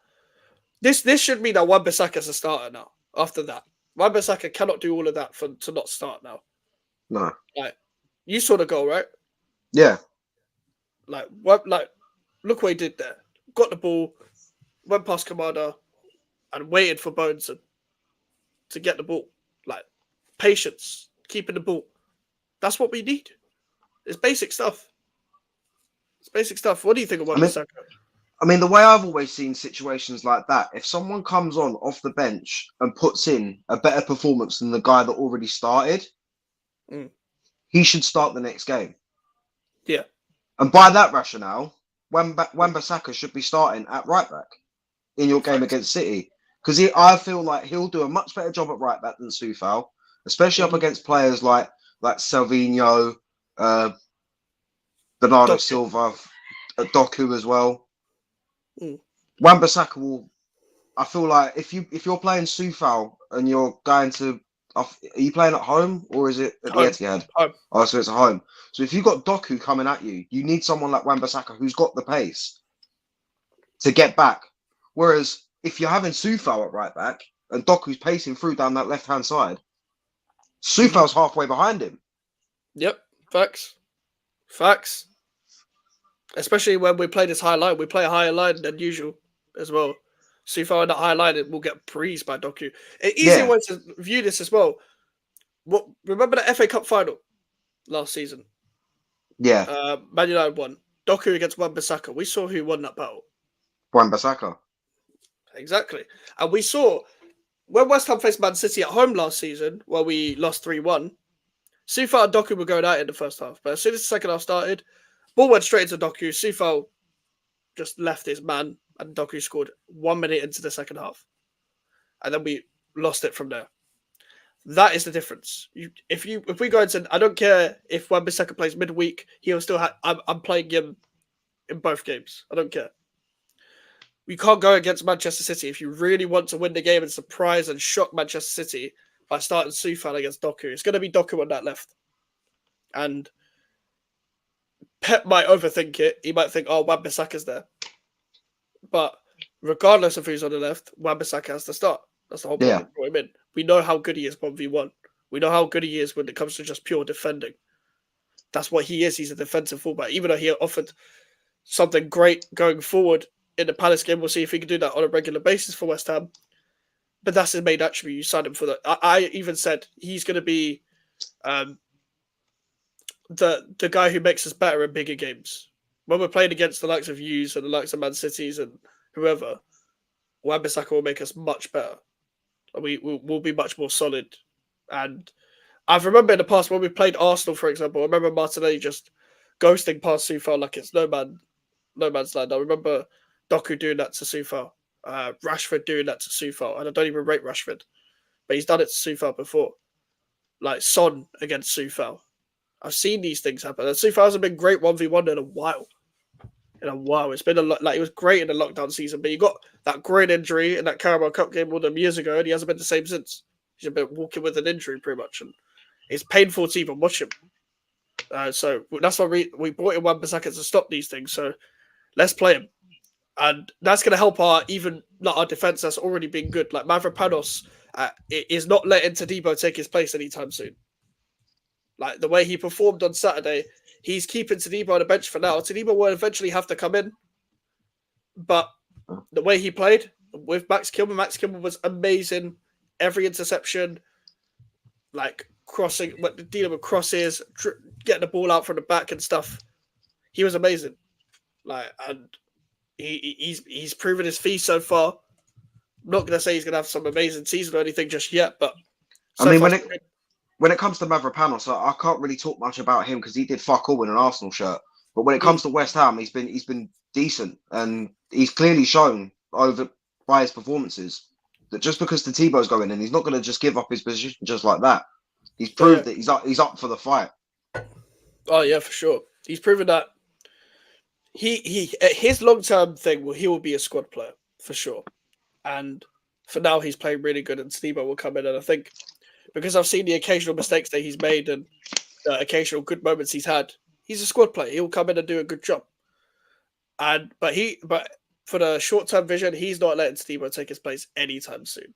this should mean that Wan-Bissaka's a starter now. After that, Wan-Bissaka cannot do all of that to not start now. No. Like you saw the goal, right? Yeah. Like what? Like look what he did there. Got the ball, went past Kamada, and waited for Bones to get the ball. Like patience, keeping the ball. That's what we need. It's basic stuff. It's basic stuff. What do you think of Wan-Bissaka? I mean, the way I've always seen situations like that, if someone comes on off the bench and puts in a better performance than the guy that already started, he should start the next game. Yeah. And by that rationale, Wan-Bissaka should be starting at right back in your game against City. Because I feel like he'll do a much better job at right back than Soufal, especially up against players like Salvinho, Bernardo Silva, Doku as well. Wan-Bissaka will. I feel like if you're playing Soufal and you're going to, are you playing at home or is it at the Etihad? Home. Oh, so it's at home. So if you've got Doku coming at you, you need someone like Wan-Bissaka who's got the pace to get back. Whereas if you're having Soufal at right back and Doku's pacing through down that left hand side, Soufal's halfway behind him. Yep, facts. Especially when we play this high line, we play a higher line than usual as well. Soufal in that high line, it will get breezed by Doku. An easier way to view this as well. Remember the FA Cup final last season? Yeah. Man United won. Doku against Wan-Bissaka. We saw who won that battle. Wan-Bissaka. Exactly. And we saw when West Ham faced Man City at home last season, where we lost 3-1, Soufal and Doku were going out in the first half. But as soon as the second half started, ball went straight into Doku. Soufal just left his man, and Doku scored 1 minute into the second half. And then we lost it from there. That is the difference. If we go into, I don't care if Wan-Bissaka plays midweek, he'll still have. I'm playing him in both games. I don't care. We can't go against Manchester City if you really want to win the game and surprise and shock Manchester City by starting Soufal against Doku. It's going to be Doku on that left, and Pep might overthink it. He might think, "Oh, Wan-Bissaka's there," but regardless of who's on the left, Wan-Bissaka has to start. That's the whole point. Brought him in. We know how good he is 1v1. We know how good he is when it comes to just pure defending. That's what he is. He's a defensive fullback. Even though he offered something great going forward in the Palace game, we'll see if he can do that on a regular basis for West Ham. But that's his main attribute. You signed him for that. I even said he's going to be the guy who makes us better in bigger games. When we're playing against the likes of Hughes and the likes of Man Cities and whoever, Wan-Bissaka will make us much better. We'll be much more solid. And I remember in the past when we played Arsenal, for example, I remember Martinelli just ghosting past Soufal like it's no man's land. I remember Doku doing that to Soufal, Rashford doing that to Soufal, and I don't even rate Rashford, but he's done it to Soufal before. Like Son against Soufal. I've seen these things happen. And Soufal hasn't been great 1v1 in a while. It's been a lot. Like, he was great in the lockdown season, but he got that great injury in that Carabao Cup game all them years ago, and he hasn't been the same since. He's been walking with an injury pretty much, and it's painful to even watch him. So that's why we brought in Wan-Bissaka to stop these things. So let's play him, and that's going to help our defense that's already been good. Like Mavropanos is not letting Todibo take his place anytime soon. Like the way he performed on Saturday, he's keeping Todibo on the bench for now. Todibo will eventually have to come in. But the way he played with Max Kilman was amazing. Every interception, like crossing, dealing with crosses, getting the ball out from the back and stuff. He was amazing. Like, and he's proven his fee so far. I'm not going to say he's going to have some amazing season or anything just yet, but when it comes to Mavropanos, I can't really talk much about him because he did fuck all in an Arsenal shirt. But when it comes to West Ham, he's been decent, and he's clearly shown over by his performances. that just because Tebo's going in, he's not going to just give up his position just like that. He's Yeah, proved that he's up for the fight. Oh yeah, for sure. He's proven that his long term thing he will be a squad player for sure. And for now, he's playing really good, and Tebow will come in. And I think because I've seen the occasional mistakes that he's made and the occasional good moments he's had, he's a squad player. He'll come in and do a good job. But for the short term vision, he's not letting Tebow take his place anytime soon.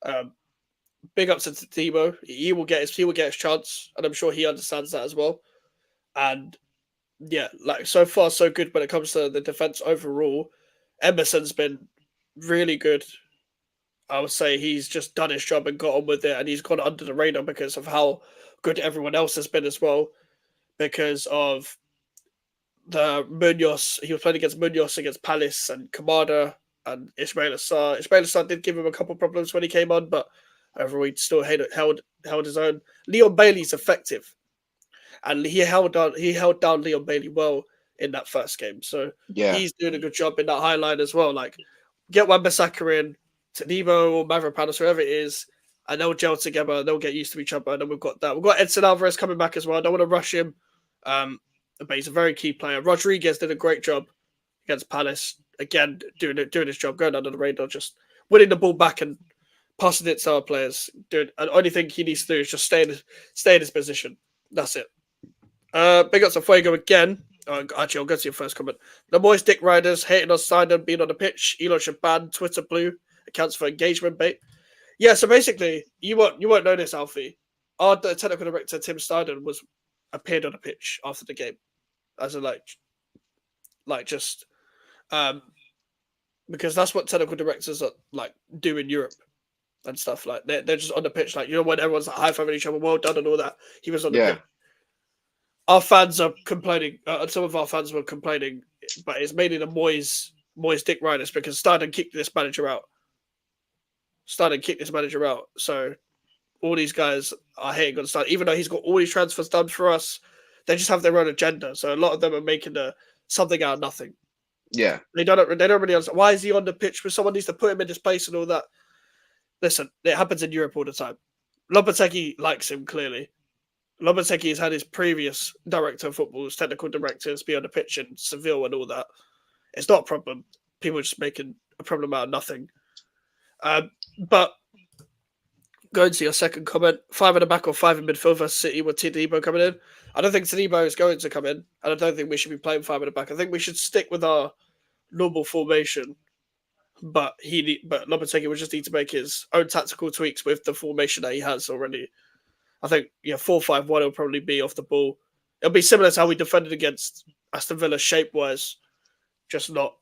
Um, Big ups to Tebow. He will get his chance, and I'm sure he understands that as well. And yeah, like so far so good when it comes to the defense overall. Emerson's been really good. I would say he's just done his job and got on with it, and he's gone under the radar because of how good everyone else has been as well. Because of the Munoz, he was playing against Munoz, against Palace and Kamada and Ismail Assar. Ismail Assar did give him a couple problems when he came on, but overall he still held his own. Leon Bailey's effective, and he held down Leon Bailey well in that first game. So Yeah, he's doing a good job in that high line as well. Like get Wan-Bissaka in, Tadimo or Mavropanos, whoever it is, and they'll gel together and they'll get used to each other. And then we've got that. We've got Edson Alvarez coming back as well. I don't want to rush him, but he's a very key player. Rodriguez did a great job against Palace. Again, doing his job, going under the radar, just winning the ball back and passing it to our players. And the only thing he needs to do is just stay in his position. That's it. Big ups to Fuego again. Actually, I'll go to your first comment. The boys Dick Riders hating on Steindon being on the pitch. Elon should ban Twitter Blue accounts for engagement bait. Yeah, so basically, you won't know this, Alfie. Our technical director Tim Steindon appeared on the pitch after the game, as a just because that's what technical directors are like do in Europe and stuff. Like they're just on the pitch, like when everyone's like high fiving each other, well done and all that. He was on the pitch. Our fans are complaining. Some of our fans were complaining, but it's mainly the Moyes Dick Riders because Steindon kicked this manager out. So all these guys are hating on Steindon, even though he's got all these transfers done for us. They just have their own agenda. So a lot of them are making something out of nothing. yeah. They don't really understand. Why is he on the pitch? When someone needs to put him in his place and all that. Listen, it happens in Europe all the time. Lopetegui likes him clearly. Lopetegui has had his previous director of football's technical directors be on the pitch in Seville and all that. It's not a problem. People are just making a problem out of nothing. But going to your second comment, 5 in the back or 5 in midfield versus City with Tadimo coming in. I don't think Tadimo is going to come in, and I don't think we should be playing 5 in the back. I think we should stick with our normal formation. But Lopetegui would just need to make his own tactical tweaks with the formation that he has already. I think 4-5-1 will probably be off the ball. It'll be similar to how we defended against Aston Villa shape-wise, just not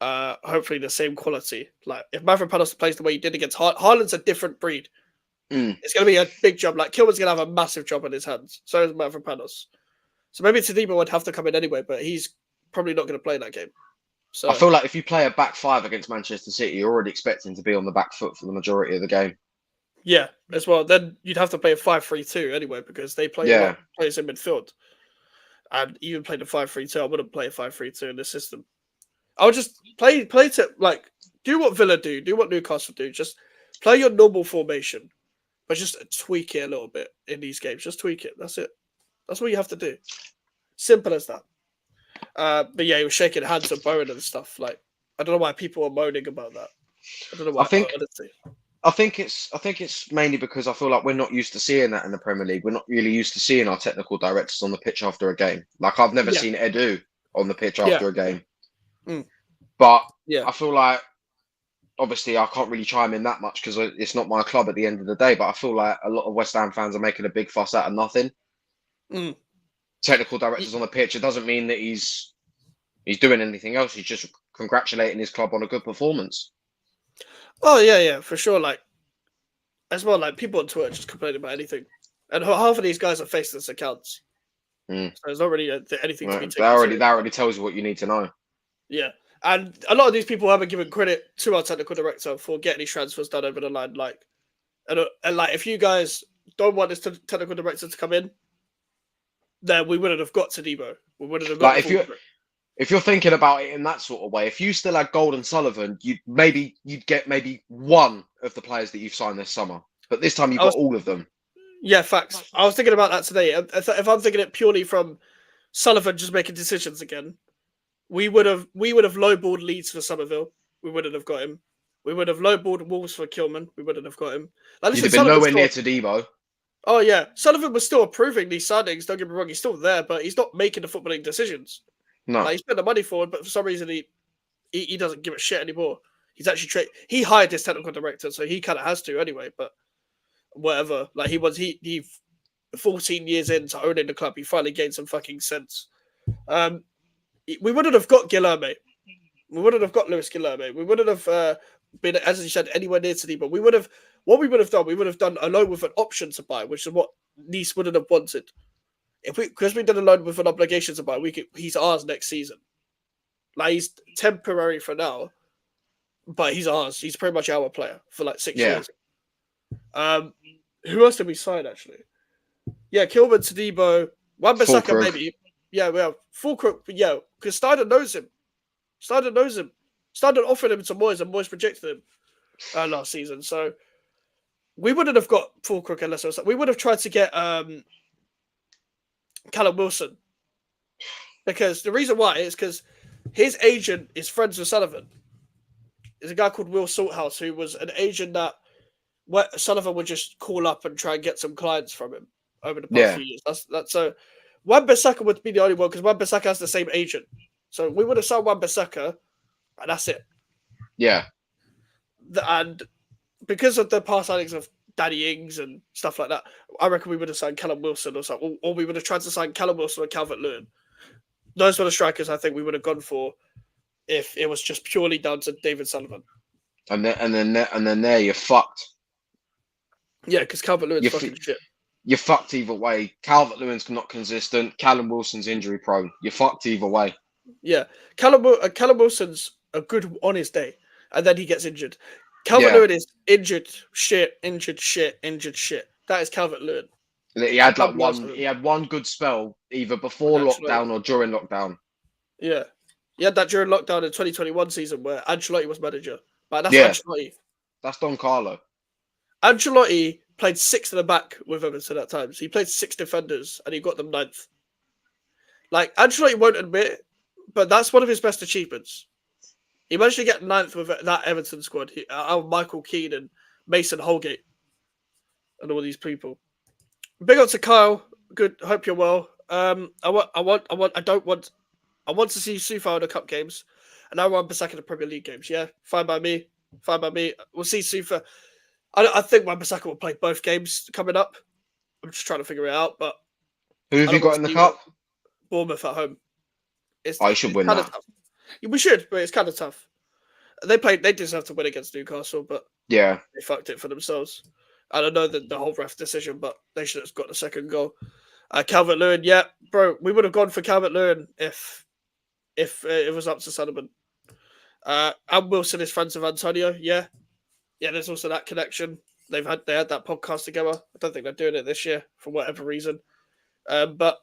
hopefully the same quality. Like if Mavropanos plays the way he did against Haaland's a different breed. It's going to be a big job. Like Kilman's going to have a massive job on his hands. So is Mavropanos. So maybe Tadimo would have to come in anyway, but he's probably not going to play that game. So I feel like if you play a back 5 against Manchester City, you're already expecting to be on the back foot for the majority of the game. Yeah, as well. Then you'd have to play a 5-3-2 anyway because they play a lot of players in midfield. And even playing a 5-3-2, I wouldn't play a 5-3-2 in this system. I would just play to like do what Villa do what Newcastle do. Just play your normal formation, but just tweak it a little bit in these games. Just tweak it. That's it. That's what you have to do. Simple as that. But yeah, he was shaking hands with Bowen and stuff. Like I don't know why people are moaning about that. I don't know why. I think it's mainly because I feel like we're not used to seeing that in the Premier League. We're not really used to seeing our technical directors on the pitch after a game. Like I've never seen Edu on the pitch after a game. But I feel like obviously I can't really chime in that much because it's not my club at the end of the day. But I feel like a lot of West Ham fans are making a big fuss out of nothing. Technical directors on the pitch. It doesn't mean that he's doing anything else. He's just congratulating his club on a good performance. Oh yeah, for sure. Like as well, like people on Twitter just complaining about anything, and half of these guys are faceless accounts. So there's not really anything to be taken. That already tells you what you need to know. Yeah, and a lot of these people haven't given credit to our technical director for getting these transfers done over the line. Like, and like if you guys don't want this technical director to come in, then we wouldn't have got Tadimo. We wouldn't have got. Like if you're thinking about it in that sort of way, if you still had Gold and Sullivan, you'd get maybe one of the players that you've signed this summer. But this time you've got all of them. Yeah, facts. I was thinking about that today. If I'm thinking it purely from Sullivan just making decisions again, we would have lowballed Leeds for Somerville. We wouldn't have got him. We would have lowballed Wolves for Kilman. We wouldn't have got him. You'd have been nowhere near to Debo. Oh yeah, Sullivan was still approving these signings. Don't get me wrong, he's still there, but he's not making the footballing decisions. No, like, he spent the money forward, but for some reason he doesn't give a shit anymore. He's actually he hired his technical director, so he kind of has to anyway. But whatever, like he 14 years into owning the club, he finally gained some fucking sense. We wouldn't have got Guilherme. We wouldn't have got Luis Guilherme. We wouldn't have been, as you said, anywhere near to but we would have. What we would have done a loan with an option to buy, which is what Nice wouldn't have wanted. Because we did a loan with an obligation to buy, he's ours next season. Like, he's temporary for now, but he's ours. He's pretty much our player for like 6 years. Who else did we sign actually? Yeah, Kilman, Tadibo, Wan-Bissaka maybe. Yeah, we have Fulcrook. Yeah, because Steiner knows him. Steiner offered him to Moyes, and Moyes rejected him last season. So we wouldn't have got Fulcrook unless it was. We would have tried to get Callum Wilson, because the reason why is because his agent is friends with Sullivan. There's a guy called Will Salthouse who was an agent that Sullivan would just call up and try and get some clients from him over the past few years. That's so. Wan-Bissaka would be the only one because Wan-Bissaka has the same agent. So we would have signed Wan-Bissaka, and that's it. Yeah. And because of the past signings of Danny Ings and stuff like that, I reckon we would have signed Callum Wilson or something, or we would have tried to sign Callum Wilson or Calvert-Lewin. Those were the strikers I think we would have gone for if it was just purely down to David Sullivan. And then there you're fucked. Yeah, because Calvert-Lewin's fucking shit. You're fucked either way. Calvert-Lewin's not consistent. Callum Wilson's injury prone. You're fucked either way. Yeah, Callum Wilson's a good on his day, and then he gets injured. Calvert-Lewin is injured shit. That is Calvert-Lewin. He had He had one good spell either before lockdown or during lockdown. Yeah, he had that during lockdown in 2021 season where Ancelotti was manager. But that's Ancelotti. That's Don Carlo. Ancelotti played 6 in the back with Everton at times. He played 6 defenders and he got them 9th. Like, Ancelotti won't admit, but that's one of his best achievements. He managed to get 9th with that Everton squad. Michael Keane and Mason Holgate and all these people. Big up to Kyle. Good. Hope you're well. I want to see Sufa in the cup games, and I want Wan-Bissaka in the Premier League games. Yeah, fine by me. We'll see Sufa. I think Wan-Bissaka will play both games coming up. I'm just trying to figure it out. But who have you got in the cup? Bournemouth at home. I should win that. Tough. We should, but it's kind of tough. They deserve to win against Newcastle, but they fucked it for themselves. I don't know the whole ref decision, but they should have got the second goal. Calvert-Lewin, yeah, bro, we would have gone for Calvert-Lewin if it was up to Sullivan. And Wilson is friends with Antonio, yeah. There's also that connection. They had that podcast together. I don't think they're doing it this year for whatever reason. But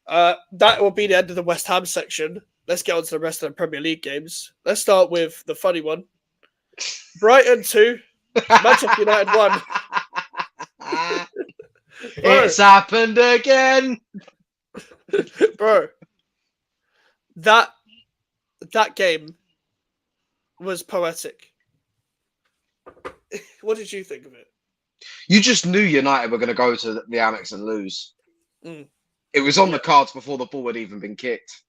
that will be the end of the West Ham section. Let's get on to the rest of the Premier League games. Let's start with the funny one. Brighton 2, Manchester United 1. It's happened again. Bro, that game was poetic. What did you think of it? You just knew United were going to go to the Amex and lose. It was on the cards before the ball had even been kicked.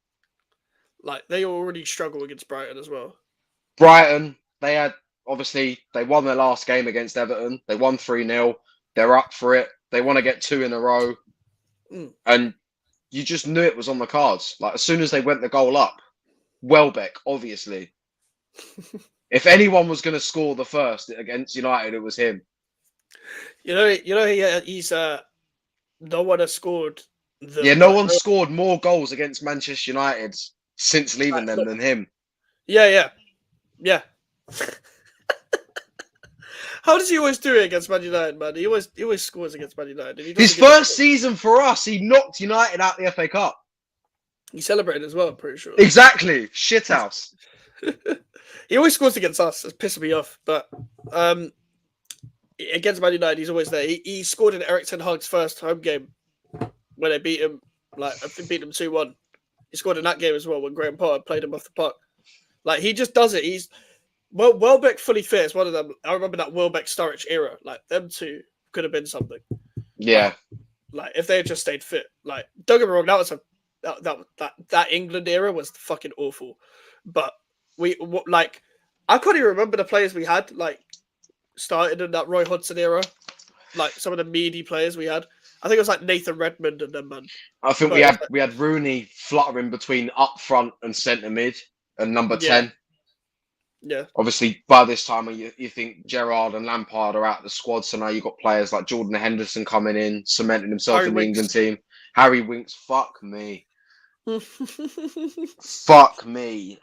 Like, they already struggle against Brighton as well. Brighton, they won their last game against Everton. They won 3-0. They're up for it. They want to get 2 in a row. And you just knew it was on the cards. Like, as soon as they went the goal up, Welbeck, obviously. If anyone was going to score the first against United, it was him. He's no one has scored. No one scored more goals against Manchester United since leaving them than him. Yeah. How does he always do it against Man United, man? He always scores against Man United. His first season for us, he knocked United out the FA Cup. He celebrated as well, I'm pretty sure. Exactly. Shithouse. He always scores against us. It's pissing me off. But against Man United, he's always there. He scored in Eric Ten Hag's first home game when they beat him. Like I think beat him 2-1. He scored in that game as well when Graham Potter played him off the park. Like he just does it. He's Welbeck fully fit is one of them. I remember that Welbeck Sturridge era. Like them two could have been something. Yeah. Like if they had just stayed fit. Like don't get me wrong, that England era was fucking awful. But I can't even remember the players we had like started in that Roy Hodgson era. Like some of the meaty players we had. I think it was like Nathan Redmond and them, man. I think we had Rooney fluttering between up front and centre mid and number 10. Yeah. Obviously, by this time, you think Gerrard and Lampard are out of the squad, so now you've got players like Jordan Henderson coming in, cementing himself in the England team. Harry Winks, fuck me. Fuck me.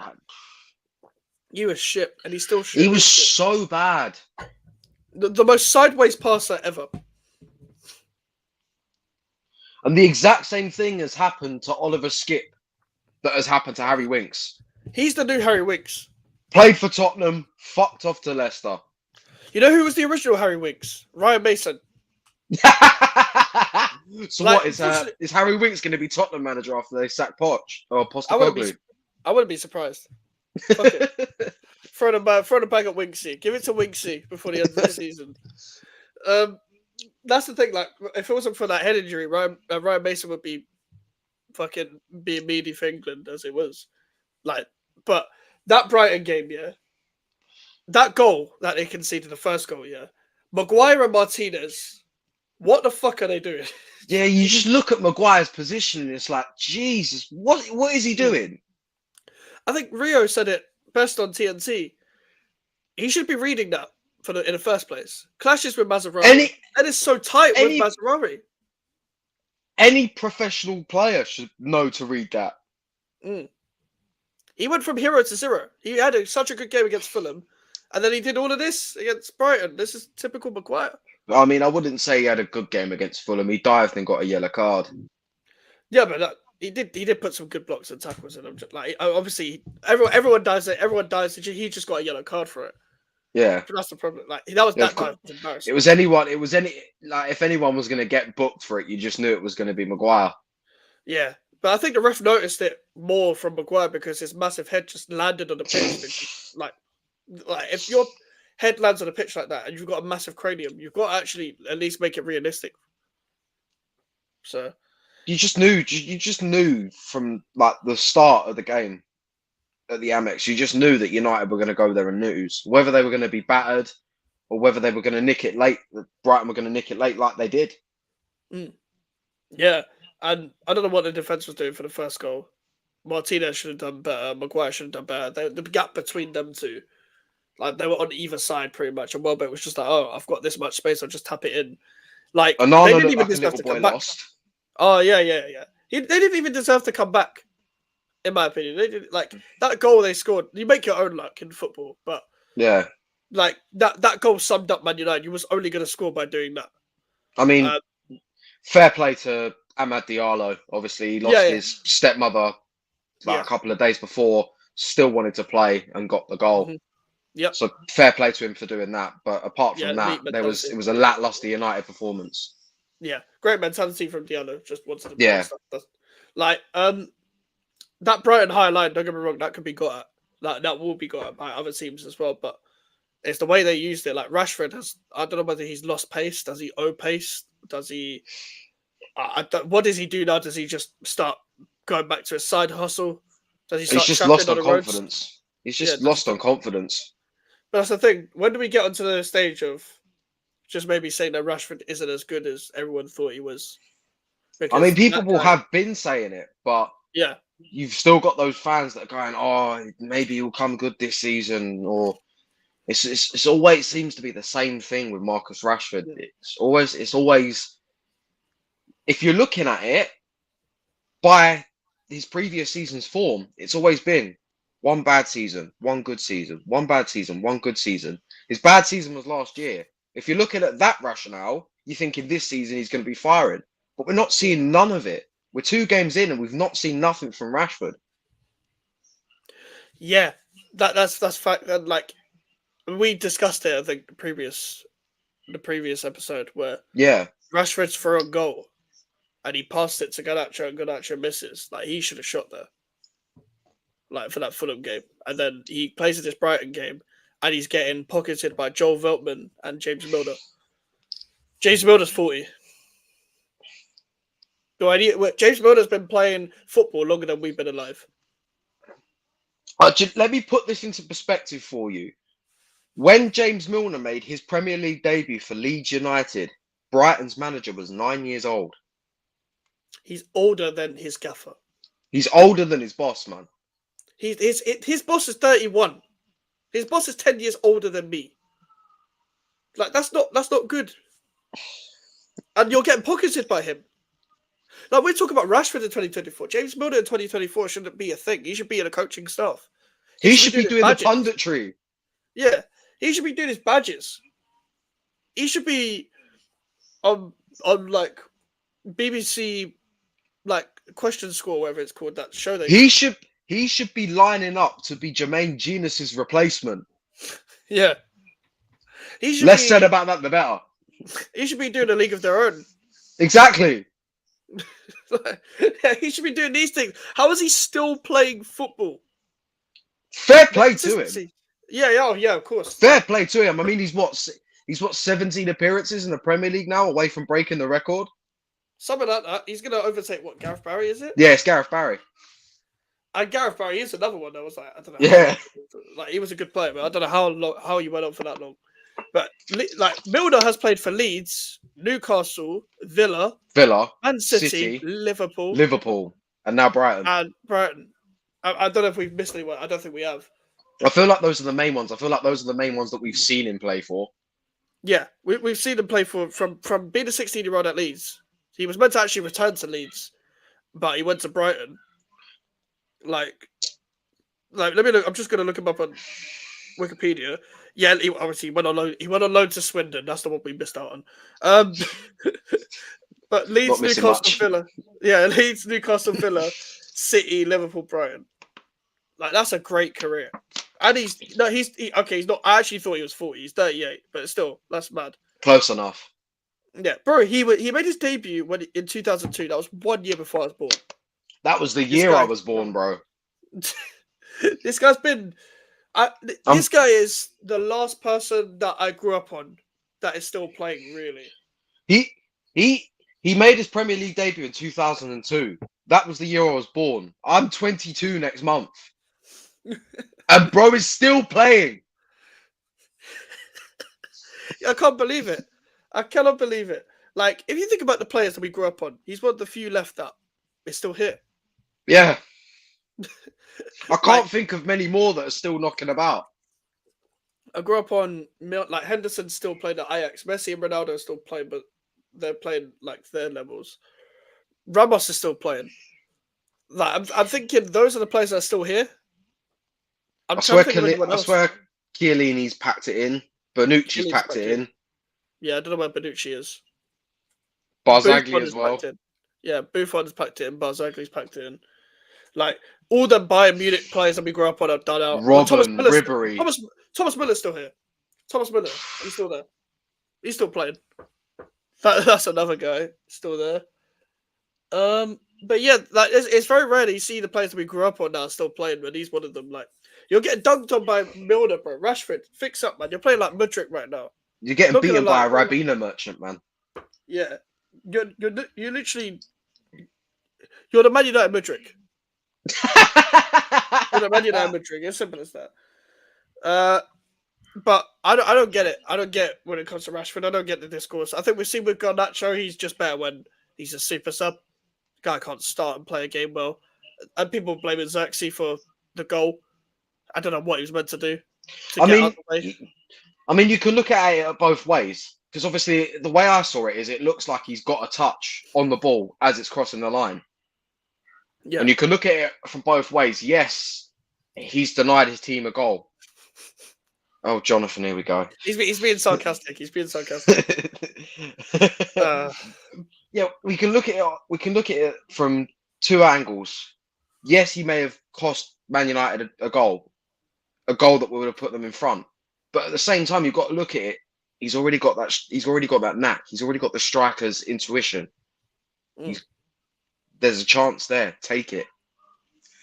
You were shit, and he's still shit. He was so bad. The most sideways passer ever. And the exact same thing has happened to Oliver Skipp that has happened to Harry Winks. He's the new Harry Winks. Played for Tottenham, fucked off to Leicester. You know who was the original Harry Winks? Ryan Mason. So like, what is Harry Winks going to be Tottenham manager after they sack Poch or Postecoglou? I wouldn't be surprised. Fuck it. Throw the bag at Winksy. Give it to Winksy before the end of the season. That's the thing. Like, if it wasn't for that head injury, Ryan Mason would be fucking being meaty for England as it was. Like, but that Brighton game, yeah, that goal that they conceded, the first goal, yeah, Maguire and Martinez, what the fuck are they doing? Yeah, you just look at Maguire's position and it's like, Jesus, what is he doing? I think Rio said it best on TNT. He should be reading that in the first place. Clashes with Mazraoui. And it's so tight with Mazraoui. Any professional player should know to read that. He went from hero to zero. He had such a good game against Fulham, and then he did all of this against Brighton. This is typical Maguire. I mean, I wouldn't say he had a good game against Fulham. He dived and got a yellow card. Yeah, but he did put some good blocks and tackles in him. Like obviously, everyone does it. Everyone does it. He just got a yellow card for it. Yeah, but that's the problem. Like that dive was embarrassing. It was anyone. It was if anyone was going to get booked for it, you just knew it was going to be Maguire. Yeah, but I think the ref noticed it more from Maguire because his massive head just landed on the pitch. like if your head lands on a pitch like that and you've got a massive cranium, you've got to actually at least make it realistic. So you just knew from like the start of the game at the Amex, you just knew that United were going to go there and lose. Whether they were going to be battered or whether they were going to nick it late, Brighton were going to nick it late like they did. Yeah, and I don't know what the defence was doing for the first goal. Martinez should have done better. Maguire should have done better. The gap between them two, like they were on either side pretty much, and Welbeck was just like, "Oh, I've got this much space. I'll just tap it in." Like they didn't even deserve to come back. Oh yeah. They didn't even deserve to come back. In my opinion, they did like that goal they scored. You make your own luck in football, but yeah, like that goal summed up Man United. You was only going to score by doing that. I mean, fair play to Amad Diallo. Obviously, he lost his stepmother a couple of days before. Still wanted to play and got the goal. Yep. So fair play to him for doing that. But apart from that, it was a lackluster United performance. Yeah, great mentality from Diallo. Just wanted to play stuff. Like that Brighton high line, don't get me wrong, that could be got at. That will be got at by other teams as well. But it's the way they used it. Like Rashford I don't know whether he's lost pace. Does he owe pace? Does he? What does he do now? Does he just start going back to his side hustle? Does he start? He's just lost on confidence. He's just lost on confidence. But that's the thing. When do we get onto the stage of just maybe saying that Rashford isn't as good as everyone thought he was? Because I mean, people have been saying it, but yeah. You've still got those fans that are going, "Oh, maybe he'll come good this season," or it's always seems to be the same thing with Marcus Rashford. It's always if you're looking at it by his previous season's form, it's always been one bad season, one good season, one bad season, one good season. His bad season was last year. If you're looking at that rationale, you're thinking this season he's going to be firing, but we're not seeing none of it. We're 2 games in and we've not seen nothing from Rashford. Yeah, that's fact. And like we discussed it, I think the previous episode where Yeah. Rashford's for a goal and he passed it to Garnacho and Garnacho misses. Like he should have shot there. Like for that Fulham game, and then he plays in this Brighton game, and he's getting pocketed by Joel Veltman and James Milner. James Milner's 40. James Milner's been playing football longer than we've been alive. Let me put this into perspective for you. When James Milner made his Premier League debut for Leeds United, Brighton's manager was 9 years old. He's older than his gaffer. He's older than his boss, man. His boss is 31. His boss is 10 years older than me. Like that's not good. And you're getting pocketed by him. Like we're talking about Rashford in 2024. James Milner in 2024 shouldn't be a thing. He should be in a coaching staff. He should be doing the punditry. Yeah, he should be doing his badges. He should be on like BBC like question score, whatever it's called, that show. He should be lining up to be Jermaine Genius's replacement. Yeah. Less said about that, the better. He should be doing a league of their own. Exactly. He should be doing these things. How is he still playing football? Fair play to him. Yeah, of course. Fair play to him. I mean, he's what 17 appearances in the Premier League now, away from breaking the record. Something like that. He's gonna overtake what, Gareth Barry, is it? Yeah, it's Gareth Barry. And Gareth Barry is another one. I was like, I don't know. Yeah. Like he was a good player, but I don't know how he went on for that long. But like Milner has played for Leeds, Newcastle, Villa, Man City, Liverpool, and now Brighton. I don't know if we've missed anyone. I don't think we have. I feel like those are the main ones. I feel like those are the main ones that we've seen him play for. Yeah, we've seen him play for from being a 16-year-old at Leeds. He was meant to actually return to Leeds, but he went to Brighton. Like let me look. I'm just gonna look him up on Wikipedia. Yeah, he obviously went on loan. He went on loan to Swindon. That's the one we missed out on. But Leeds, Newcastle, Villa. Yeah, Leeds, Newcastle, Villa, City, Liverpool, Brighton. Like that's a great career. And he's not. I actually thought he was 40. He's 38, but still, that's mad. Close enough. Yeah, bro. He made his debut in 2002. That was 1 year before I was born. That was the year I was born, bro. This guy's been. This guy is the last person that I grew up on that is still playing. Really. He made his Premier League debut in 2002. That was the year I was born. I'm 22 next month. And bro is still playing. I can't believe it. I cannot believe it. Like, if you think about the players that we grew up on, he's one of the few left that is still here. Yeah. I can't think of many more that are still knocking about. I grew up on, like, Henderson still played at Ajax. Messi and Ronaldo still playing, but they're playing, like, their levels. Ramos is still playing. Like, I'm thinking those are the players that are still here. I swear Chiellini's packed it in. Bonucci's packed it in. Yeah, I don't know where Bonucci is. Barzagli as well. Yeah, Buffon's packed it in. Barzagli's packed it in. Like, all the Bayern Munich players that we grew up on are done out. Robben, Ribery. Thomas Miller's still here. Thomas Miller, he's still there. He's still playing. That's another guy still there. But yeah, like it's very rare that you see the players that we grew up on now still playing, but he's one of them. Like, you're getting dunked on by Milner, bro. Rashford, fix up, man. You're playing like Mudryk right now. You're getting beaten by a Ribena merchant, man. Yeah, you're literally you're the Man United Mudryk. You're the Man United Mudryk. It's simple as that. But I don't get it. I don't get when it comes to Rashford. I don't get the discourse. I think we've seen with Garnacho, he's just better when he's a super sub. The guy can't start and play a game well. And people blaming Xerxes for the goal. I don't know what he was meant to do. I mean, you can look at it both ways. Because obviously, the way I saw it is it looks like he's got a touch on the ball as it's crossing the line. Yeah. And you can look at it from both ways. Yes, he's denied his team a goal. Oh, Jonathan, here we go. He's being sarcastic. Yeah, we can look at it. We can look at it from two angles. Yes, he may have cost Man United a goal that would have put them in front. But at the same time, you've got to look at it. He's already got that. He's already got that knack. He's already got the striker's intuition. Mm. There's a chance there. Take it.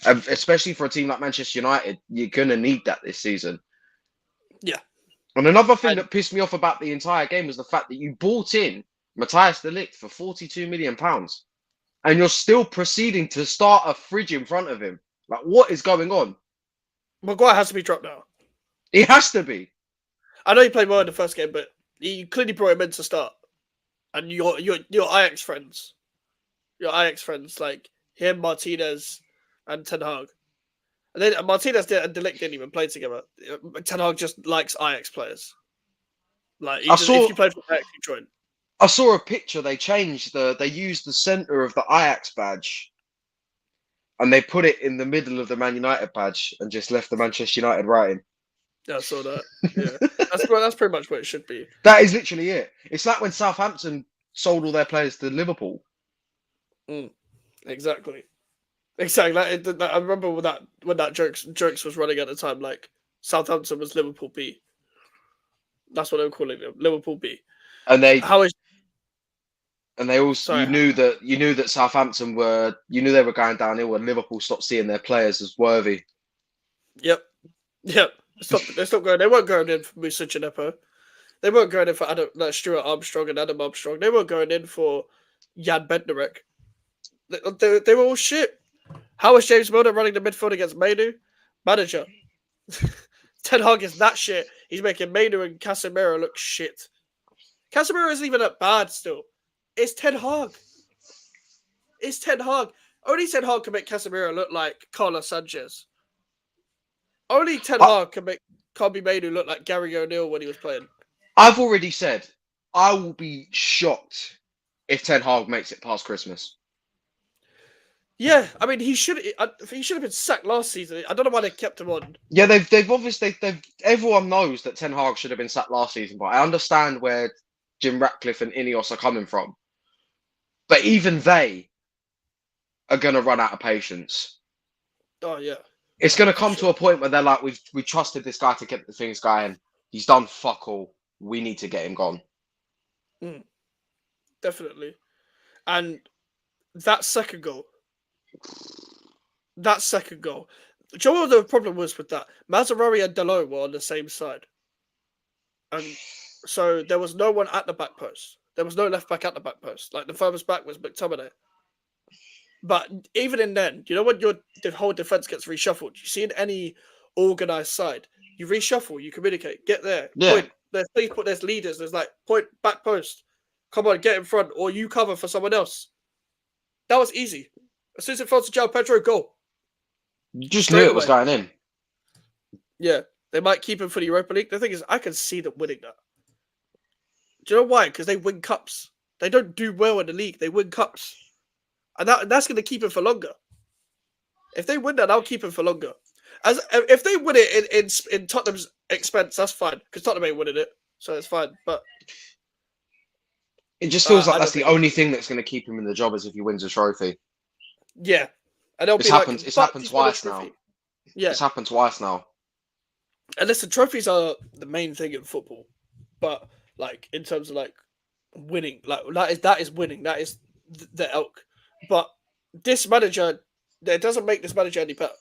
Especially for a team like Manchester United, you're gonna need that this season. Yeah. And another thing that pissed me off about the entire game was the fact that you bought in Matthias de Ligt for £42 million, and you're still proceeding to start a fridge in front of him. Like, what is going on? Maguire has to be dropped now. He has to be. I know he played well in the first game, but you clearly brought him in to start. And your Ajax friends, like him, Martinez, and Ten Hag. And then Martinez and De Ligt didn't even play together. Ten Hag just likes Ajax players. Like, if you played for Ajax, you join. I saw a picture. They used the center of the Ajax badge, and they put it in the middle of the Man United badge, and just left the Manchester United writing. Yeah, I saw that. Yeah, that's pretty much what it should be. That is literally it. It's like when Southampton sold all their players to Liverpool. Exactly. I remember when that jokes was running at the time. Like, Southampton was Liverpool B. That's what they were calling them, Liverpool B. And they also Sorry. you knew that Southampton they were going downhill when Liverpool stopped seeing their players as worthy. Yep. They stopped going. They weren't going in for Musa Gineppo. They weren't going in for Stuart Armstrong and Adam Armstrong. They weren't going in for Jan Bednarek. They were all shit. How was James Milner running the midfield against Mainu? Manager. Ten Hag is that shit. He's making Mainu and Casemiro look shit. Casemiro isn't even that bad still. It's Ten Hag. Only Ten Hag can make Casemiro look like Carlos Sanchez. Only Ten Hag can make Kobe Mainu look like Gary O'Neill when he was playing. I've already said I will be shocked if Ten Hag makes it past Christmas. Yeah, I mean he should have been sacked last season. I don't know why they kept him on. Yeah, they've obviously everyone knows that Ten Hag should have been sacked last season, but I understand where Jim Ratcliffe and Ineos are coming from. But even they are gonna run out of patience. Oh yeah. It's gonna come to a point where they're like, we trusted this guy to get the things going. He's done fuck all. We need to get him gone. Definitely. And that second goal. Do you know what the problem was with that? Mazzarari and Dalot were on the same side. And so there was no one at the back post. There was no left back at the back post. Like, the furthest back was McTominay. But even in then, you know when the whole defense gets reshuffled? You see in any organized side, you reshuffle, you communicate, get there, point. There's leaders. There's like point back post. Come on, get in front, or you cover for someone else. That was easy. As soon as it fell to João Pedro, goal. You just knew it was going in. Yeah, they might keep him for the Europa League. The thing is, I can see them winning that. Do you know why? Because they win cups. They don't do well in the league. They win cups. And that's going to keep him for longer. If they win that, I'll keep him for longer. If they win it in Tottenham's expense, that's fine. Because Tottenham ain't winning it. So it's fine. But it just feels like that's the only thing that's going to keep him in the job is if he wins a trophy. Yeah. And it's happened twice now. Yeah. It's happened twice now. And listen, trophies are the main thing in football. But, like, in terms of, like, winning, like, that is winning. That is the elk. But this manager, it doesn't make this manager any better.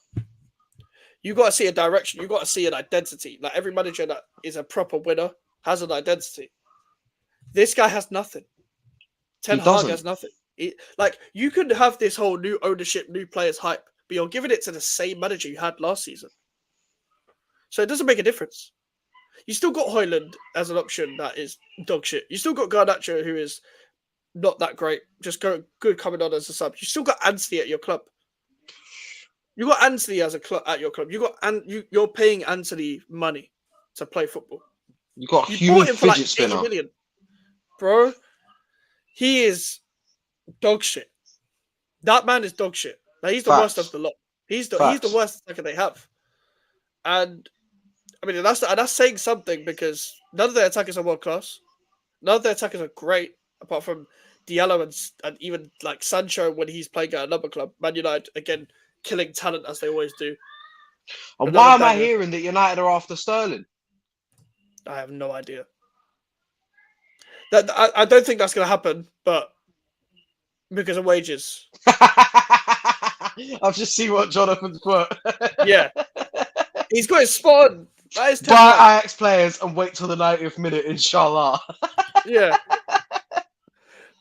You got to see a direction. You got to see an identity. Like, every manager that is a proper winner has an identity. This guy has nothing. Ten Hag has nothing. You could have this whole new ownership, new players hype, but you're giving it to the same manager you had last season. So it doesn't make a difference. You still got Højlund as an option that is dog shit. You still got Garnacho, who is not that great, just good coming on as a sub. You still got Anthony at your club. You got Anthony as a club at your club. You're paying Anthony money to play football. You got a human fidget spinner, 80 million. Bro. He is dog shit. That man is dog shit. Like, he's the worst of the lot. He's the worst attacker they have. And I mean that's saying something because none of their attackers are world class. None of their attackers are great, apart from Diallo and even like Sancho when he's playing at another club. Man United again killing talent as they always do. And Another why am I banger. hearing that United are after Sterling? I have no idea. That I don't think that's going to happen, but because of wages. I've just seen what Jonathan's put. Yeah, he's got his spot on. That is 10 Buy grand. Ajax players and wait till the 90th minute, inshallah. Yeah,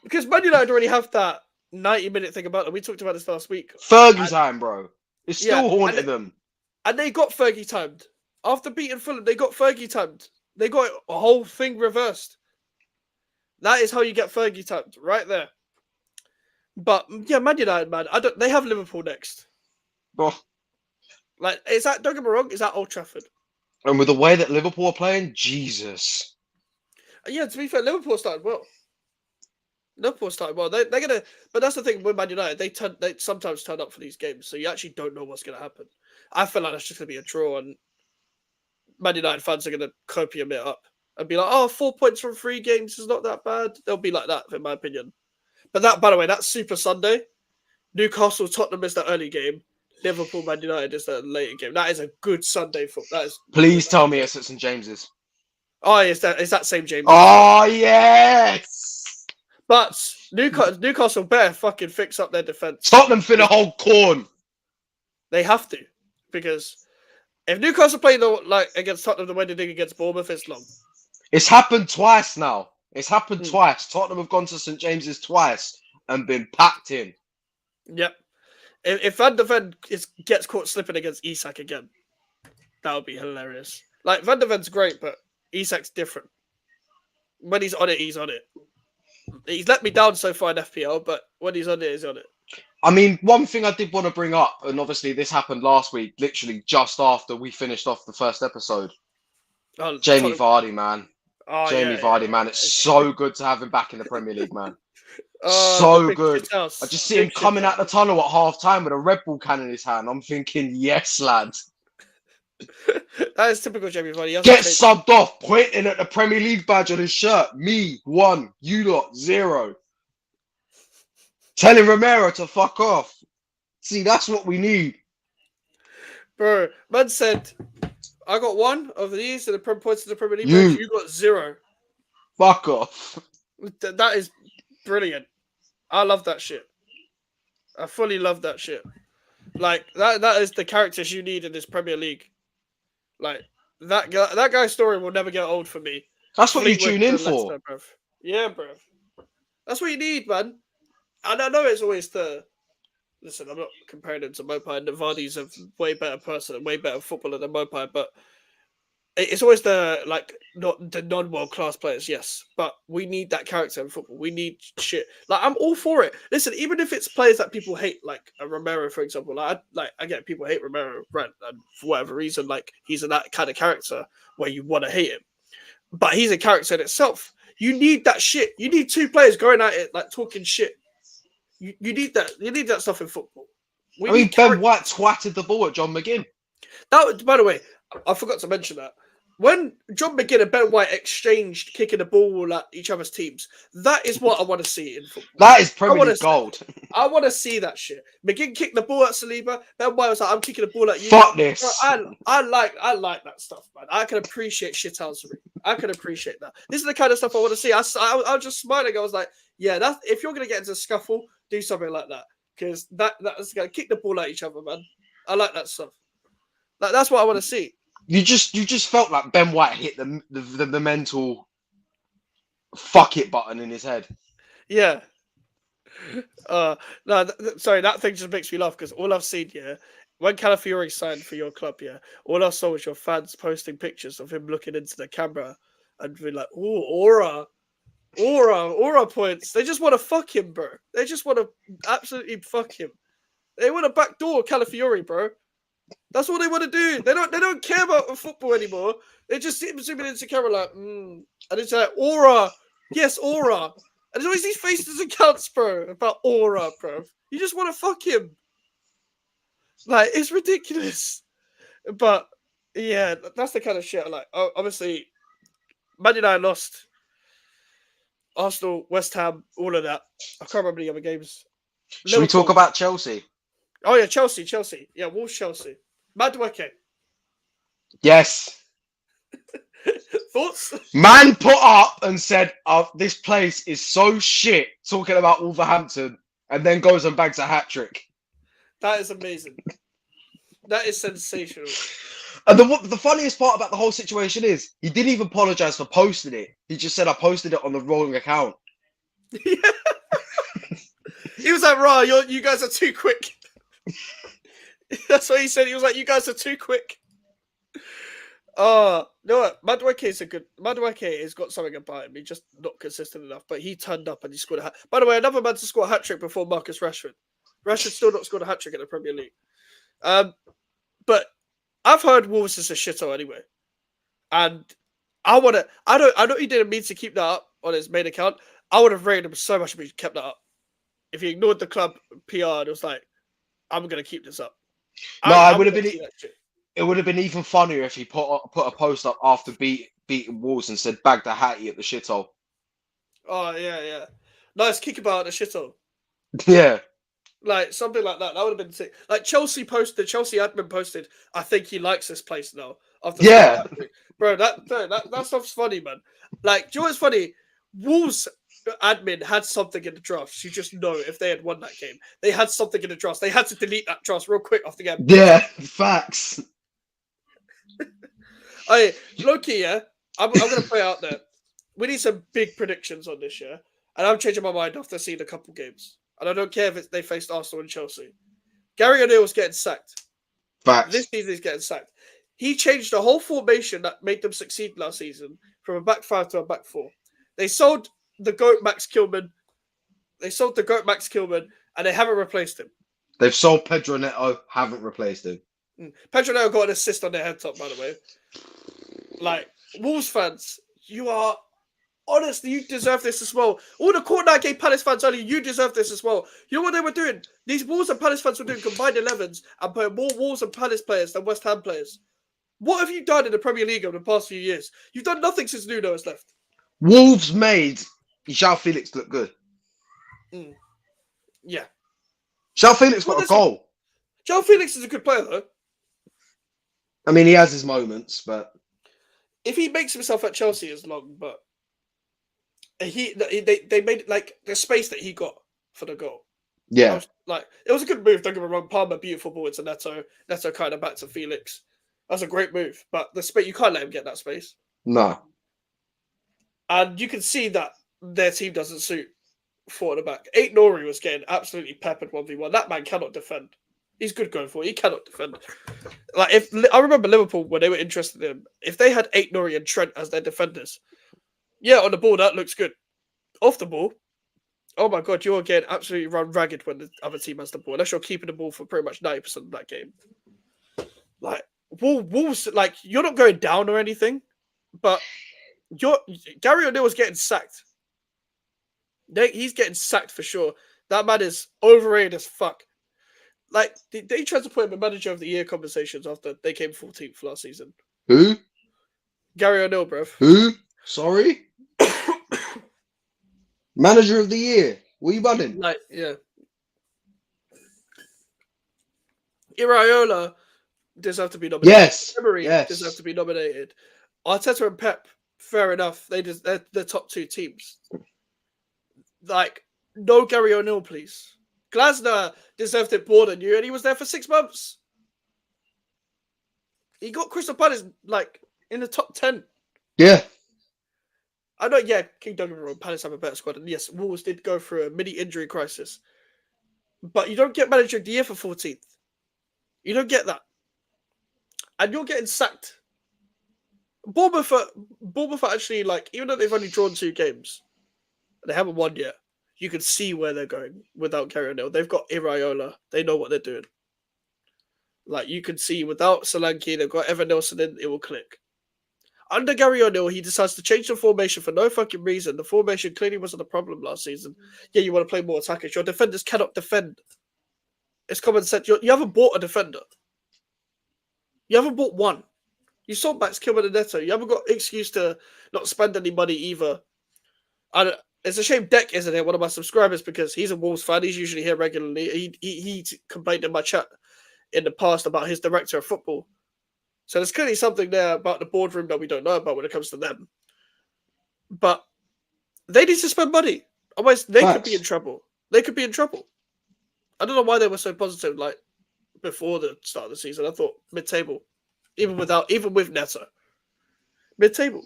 because Man United already have that 90-minute thing about them. We talked about this last week. Fergie time, bro. It's Yeah, still haunting them. And they got Fergie timed. After beating Fulham, they got Fergie timed. They got a whole thing reversed. That is how you get Fergie timed, right there. But yeah, Man United, man. They have Liverpool next. Bro. Like, is that, don't get me wrong, is that Old Trafford? And with the way that Liverpool are playing, Jesus. Yeah, to be fair, Liverpool started well. They're gonna, but that's the thing with Man United. They sometimes turn up for these games, so you actually don't know what's gonna happen. I feel like that's just gonna be a draw, and Man United fans are gonna copium it up and be like, "Oh, 4 points from 3 games is not that bad." They'll be like that, in my opinion. But that, by the way, that's Super Sunday. Newcastle Tottenham is the early game. Liverpool Man United is the later game. That is a good Sunday football. That is. Please tell me it's at St James's. Oh, it's that same James. Oh, yes! But Newcastle better fucking fix up their defense. Tottenham finna hold corn. They have to, because if Newcastle play against Tottenham the way they did against Bournemouth, it's long. It's happened twice now. It's happened twice. Tottenham have gone to St James's twice and been packed in. Yep. If Van de Ven gets caught slipping against Isak again, that would be hilarious. Like, Van de Ven's great, but Isak's different. When he's on it, he's on it. He's let me down so far in FPL, but when he's on it, he's on it. I mean, one thing I did want to bring up, and obviously this happened last week, literally just after we finished off the first episode. Jamie Vardy, man. Jamie Vardy, man. It's so good to have him back in the Premier League, man. So good. I just see him coming out the tunnel at half time with a Red Bull can in his hand. I'm thinking, yes, lad. That is typical Jamie Vardy. Get subbed off, pointing at the Premier League badge on his shirt. Me, 1. You lot, 0. Telling Romero to fuck off. See, that's what we need. Bro, man said, I got 1 of these and the points in the Premier League badge. You got 0. Fuck off. That is brilliant. I love that shit. I fully love that shit. Like, that is the characters you need in this Premier League. Like, that guy's story will never get old for me. That's what you tune in for. Leicester, bruv. Yeah, bro. That's what you need, man. And I know it's always listen, I'm not comparing him to Mopai, and Vardy's a way better person and way better footballer than Mopai, but it's always the non-world class players, yes. But we need that character in football. We need shit. Like, I'm all for it. Listen, even if it's players that people hate, like Romero, for example. I get people hate Romero, right? And for whatever reason, like, he's that kind of character where you want to hate him. But he's a character in itself. You need that shit. You need 2 players going at it, like, talking shit. You need that. You need that stuff in football. Ben White twatted the ball at John McGinn. That, by the way, I forgot to mention that. When John McGinn and Ben White exchanged kicking the ball at each other's teams, that is what I want to see in football. That is Premier League gold. I want to see that shit. McGinn kicked the ball at Saliba. Ben White was like, "I'm kicking the ball at you." Fuck this. Bro, I like that stuff, man. I can appreciate shithousery. I can appreciate that. This is the kind of stuff I want to see. I was just smiling. I was like, "Yeah, that's if you're gonna get into a scuffle, do something like that, because that's gonna kick the ball at each other, man." I like that stuff. Like, that's what I want to see. You just felt like Ben White hit the mental fuck it button in his head. Yeah. Sorry, that thing just makes me laugh because all I've seen, when Calafiori signed for your club, all I saw was your fans posting pictures of him looking into the camera and being like, "Ooh, aura points." They just want to fuck him, bro. They just want to absolutely fuck him. They want to backdoor Calafiori, bro. That's what they want to do. They don't care about football anymore. They just sit zooming into the camera like, and it's like, aura. Yes, aura. And there's always these faces and counts, bro, about aura, bro. You just want to fuck him. Like, it's ridiculous. But, yeah, that's the kind of shit I like. Obviously, Man United lost. Arsenal, West Ham, all of that. I can't remember the other games. Should we talk about Chelsea? Oh yeah, Chelsea. Yeah, Wolves, Chelsea. Madueke. Yes. Thoughts? Man put up and said, this place is so shit, talking about Wolverhampton, and then goes and bags a hat-trick. That is amazing. That is sensational. And the funniest part about the whole situation is, he didn't even apologise for posting it. He just said, I posted it on the wrong account. Yeah. He was like, "Rah, you guys are too quick." That's what he said. He was like, "You guys are too quick." No, Madueke has got something about him. He's just not consistent enough. But he turned up and he scored a hat. By the way, another man to score a hat trick before Marcus Rashford. Rashford still not scored a hat trick in the Premier League. But I've heard Wolves is a shithole anyway, and I know he didn't mean to keep that up on his main account. I would have rated him so much if he kept that up. If he ignored the club PR and was like, "I'm gonna keep this up." No, it would have been even funnier if he put a post up after beating Wolves and said, "Bag the hattie at the shithole." Oh yeah. Nice kick about the shithole. Yeah. Like something like that. That would have been sick. Like Chelsea admin posted, "I think he likes this place now." After bro, that stuff's funny, man. Like, do you know what's funny? Wolves admin had something in the drafts. You just know if they had won that game, they had something in the drafts. They had to delete that draft real quick off the game. Yeah, facts. Hey, Loki, yeah, I'm gonna put it out there. We need some big predictions on this year, and I'm changing my mind after seeing a couple games. And I don't care if they faced Arsenal and Chelsea. Gary O'Neill's getting sacked. Facts. This season he's getting sacked. He changed the whole formation that made them succeed last season from a back five to a back four. They sold the GOAT Max Kilman. And they haven't replaced him. They've sold Pedro Neto, haven't replaced him. Pedro Neto got an assist on their head top, by the way. Like, Wolves fans, honestly, you deserve this as well. All the Court Night gave Palace fans earlier, you deserve this as well. You know what they were doing? These Wolves and Palace fans were doing combined 11s and putting more Wolves and Palace players than West Ham players. What have you done in the Premier League over the past few years? You've done nothing since Nuno has left. Wolves made João Felix look good. Yeah. João Felix got a goal. João Felix is a good player, though. I mean, he has his moments, but if he makes himself at Chelsea is long, but they made it like the space that he got for the goal. Yeah, it was a good move. Don't get me wrong. Palmer, beautiful ball into Neto. Neto kind of back to Felix. That's a great move, but the space you can't let him get that space. No, and you can see that their team doesn't suit four at the back. Nori was getting absolutely peppered 1v1. That man cannot defend. He's good going forward. He cannot defend. Like I remember Liverpool when they were interested in him. If they had Nori and Trent as their defenders, yeah, on the ball that looks good. Off the ball, oh my god, you're getting absolutely run ragged when the other team has the ball. Unless you're keeping the ball for pretty much 90% of that game. Like Wolves, like you're not going down or anything, but Gary O'Neill was getting sacked. He's getting sacked for sure. That man is overrated as fuck. Like, they tried to put him in manager of the year conversations after they came 14th last season. Who? Gary O'Neill, bruv. Who? Sorry? Manager of the year. What are you running? Like, yeah. Iraola deserve to be nominated. Yes. Emery deserve to be nominated. Arteta and Pep, fair enough. They're the top two teams. Like, no Gary O'Neill, please. Glasner deserved it more than you, and he was there for 6 months. He got Crystal Palace, like, in the top 10. Yeah. I know, yeah, King don't get me wrong, Palace have a better squad, and yes, Wolves did go through a mini-injury crisis. But you don't get manager of the year for 14th. You don't get that. And you're getting sacked. Bournemouth are actually, like, even though they've only drawn 2 games, they haven't won yet, you can see where they're going without Gary O'Neill. They've got Iraola. They know what they're doing. Like, you can see without Solanke, they've got Evan Nelson in, it will click. Under Gary O'Neill, he decides to change the formation for no fucking reason. The formation clearly wasn't a problem last season. Yeah, you want to play more attackers. Your defenders cannot defend. It's common sense. You haven't bought a defender. You haven't bought one. You sold Max Kilman and Neto. You haven't got excuse to not spend any money either. And It's a shame Deck isn't here, one of my subscribers, because he's a Wolves fan. He's usually here regularly. He complained in my chat in the past about his director of football. So there's clearly something there about the boardroom that we don't know about when it comes to them. But they need to spend money. Otherwise, they could be in trouble. They could be in trouble. I don't know why they were so positive, like, before the start of the season. I thought mid-table, even with Neto. Mid-table.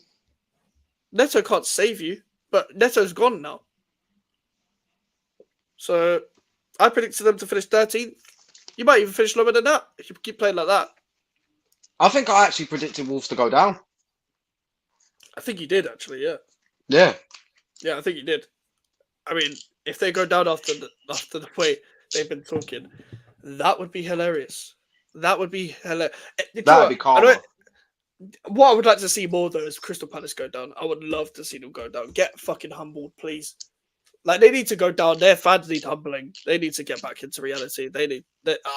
Neto can't save you, but Neto's gone now. So I predicted them to finish 13th. You might even finish lower than that if you keep playing like that. I think I actually predicted Wolves to go down. I think you did, actually, yeah. Yeah. Yeah, I think you did. I mean, if they go down after the way they've been talking, that would be hilarious. That would be hilarious. That would be calm. What I would like to see more, though, is Crystal Palace go down. I would love to see them go down. Get fucking humbled, please. Like, they need to go down. Their fans need humbling. They need to get back into reality. I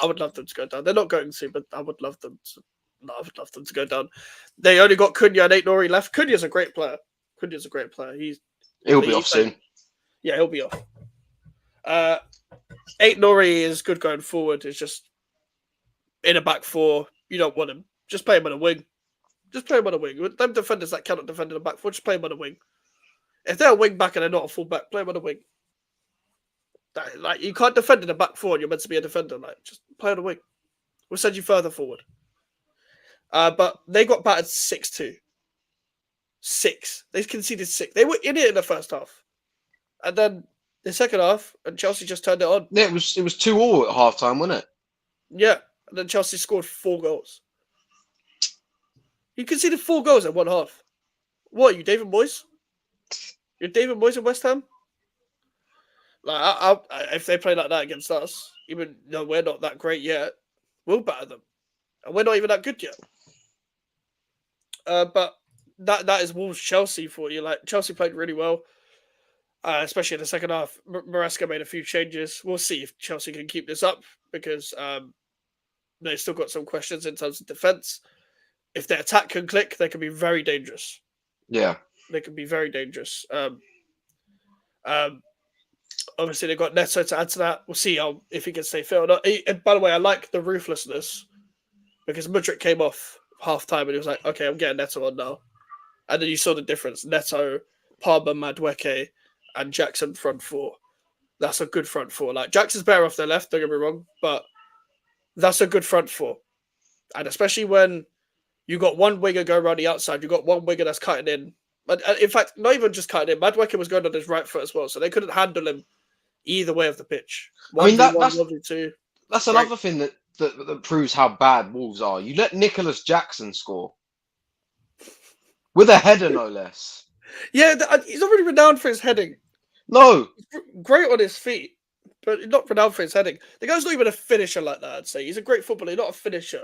would love them to go down. They're not going to, but I would love them to go down. They only got Cunha and Aït-Nouri left. Cunha's a great player. He'll be off soon. Yeah, he'll be off. Aït-Nouri is good going forward. It's just in a back four. You don't want him. Just play him on a wing. With them defenders that cannot defend in the back four, just play him on a wing. If they're a wing back and they're not a full back, play him on a wing. Like, you can't defend in the back four and you're meant to be a defender. Like, just play on a wing. We'll send you further forward. But they got battered 6-2. 6. They conceded 6. They were in it in the first half. And then the second half, and Chelsea just turned it on. Yeah, it was 2-2 at half time, wasn't it? Yeah. And then Chelsea scored 4 goals. You conceded 4 goals at one half. What are you, David Moyes? You're David Moyes in West Ham? Like, if they play like that against us, even though we're not that great yet, we'll batter them. And we're not even that good yet. But that is Wolves Chelsea for you. Like, Chelsea played really well, especially in the second half. Maresca made a few changes. We'll see if Chelsea can keep this up, because they've still got some questions in terms of defence. If their attack can click, they can be very dangerous. Yeah. They can be very dangerous. Obviously, they've got Neto to add to that. We'll see if he can stay fit or not. And by the way, I like the ruthlessness, because Mudryk came off half-time and he was like, okay, I'm getting Neto on now. And then you saw the difference. Neto, Palmer, Madueke, and Jackson front four. That's a good front four. Like, Jackson's better off their left, don't get me wrong, but that's a good front four. And especially when you got one winger going around the outside, you got one winger that's cutting in. But in fact, not even just cutting in. Madueke was going on his right foot as well, so they couldn't handle him either way of the pitch. That's another thing that proves how bad Wolves are. You let Nicholas Jackson score with a header, no less. Yeah, he's already renowned for his heading. No, he's great on his feet, but not renowned for his heading. The guy's not even a finisher like that. I'd say he's a great footballer, not a finisher.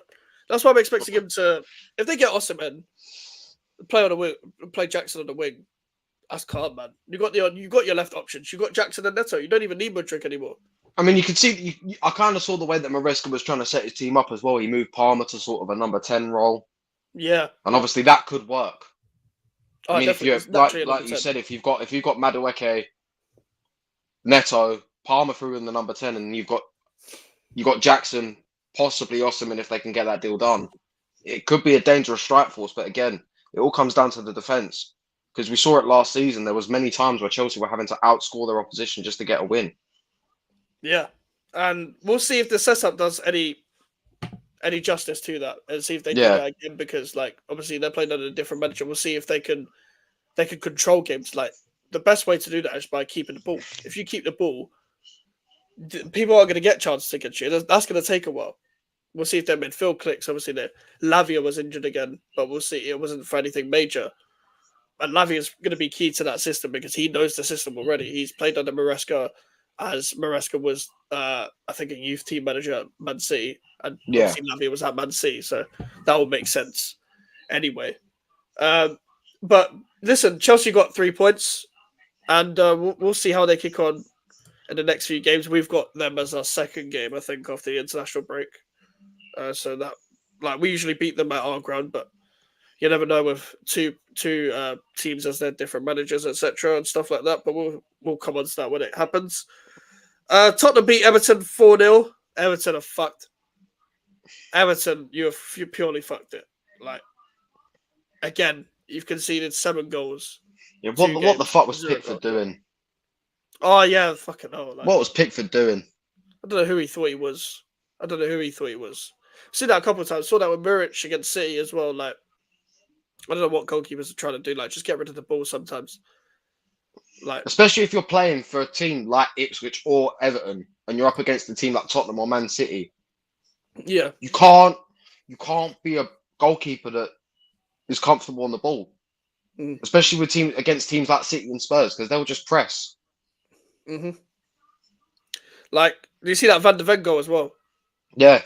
That's why I'm expecting him to. If they get Osimhen, play Jackson on the wing. That's calm, man. You got your left options. You got Jackson and Neto. You don't even need Mudryk anymore. I mean, you can see. I kind of saw the way that Maresca was trying to set his team up as well. He moved Palmer to sort of a number 10 role. Yeah, and obviously that could work. I mean, if you like you said, if you've got Madueke, Neto, Palmer through in the number 10, and you've got Jackson, possibly Osimhen if they can get that deal done. It could be a dangerous strike force, but again, it all comes down to the defence. Because we saw it last season, there was many times where Chelsea were having to outscore their opposition just to get a win. Yeah, and we'll see if the setup does any justice to that, and see if they do that again. Because, like, obviously they're playing under a different manager. We'll see if they can control games. Like, the best way to do that is by keeping the ball. If you keep the ball, people aren't going to get chances against you. That's going to take a while. We'll see if their midfield clicks. Obviously, Lavia was injured again, but we'll see. It wasn't for anything major. And Lavia is going to be key to that system because he knows the system already. He's played under Maresca, as Maresca was, I think, a youth team manager at Man City. And obviously Lavia was at Man City, so that will make sense anyway. But listen, Chelsea got 3 points, and we'll see how they kick on in the next few games. We've got them as our second game, I think, after the international break. So that, like, we usually beat them at our ground, but you never know with two teams as their different managers, etc. and stuff like that. But we'll come on to that when it happens. Tottenham beat Everton 4-0. Everton are fucked. Everton, you purely fucked it. Like again, you've conceded 7 goals. Yeah, 2 what the games, fuck was 0 Pickford goals. doing? Oh yeah, fucking hell. Like, What was Pickford doing? I don't know who he thought he was. Seen that a couple of times. Saw that with Muric against City as well. Like, I don't know what goalkeepers are trying to do. Like, just get rid of the ball sometimes. Like, Especially if you're playing for a team like Ipswich or Everton, and you're up against a team like Tottenham or Man City. yeah, You can't be a goalkeeper that is comfortable on the ball, especially with against teams like City and Spurs, because they'll just press. Like, do you see that Van de Ven goal as well? Yeah.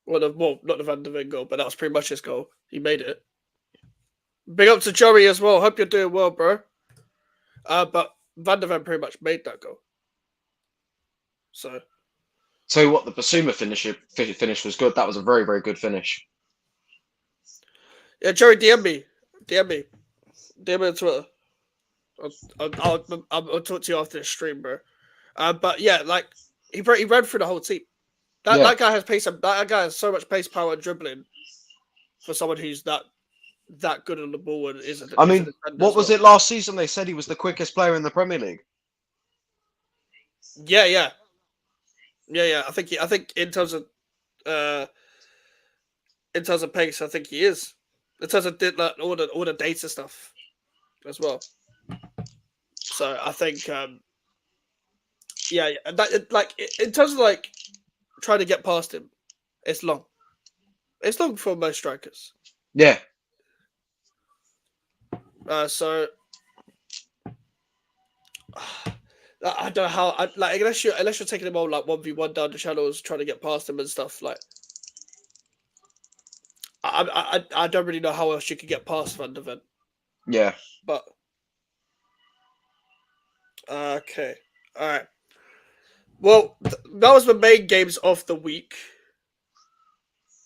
Well, not the Van de Ven goal, but that was pretty much his goal. He made it. Big up to Joey as well. Hope you're doing well, bro. But Van de Ven pretty much made that goal. So. Tell you what, the Basuma finish was good. That was a very, very good finish. Yeah, Joey, DM me on Twitter. I'll talk to you after the stream, bro. But yeah, like he ran through the whole team. That guy has pace. That guy has so much pace, power, and dribbling for someone who's that good on the ball and is a defender. What was it last season? They said he was the quickest player in the Premier League. Yeah. I think in terms of pace, I think he is. In terms of all the data stuff as well. So I think in terms of like trying to get past him, it's long. It's long for most strikers. Yeah. So I don't know how. Unless you're taking him all like 1v1 down the channels, trying to get past him and stuff. Like, I don't really know how else you could get past Van de Ven. Yeah. But okay, all right. Well, that was the main games of the week.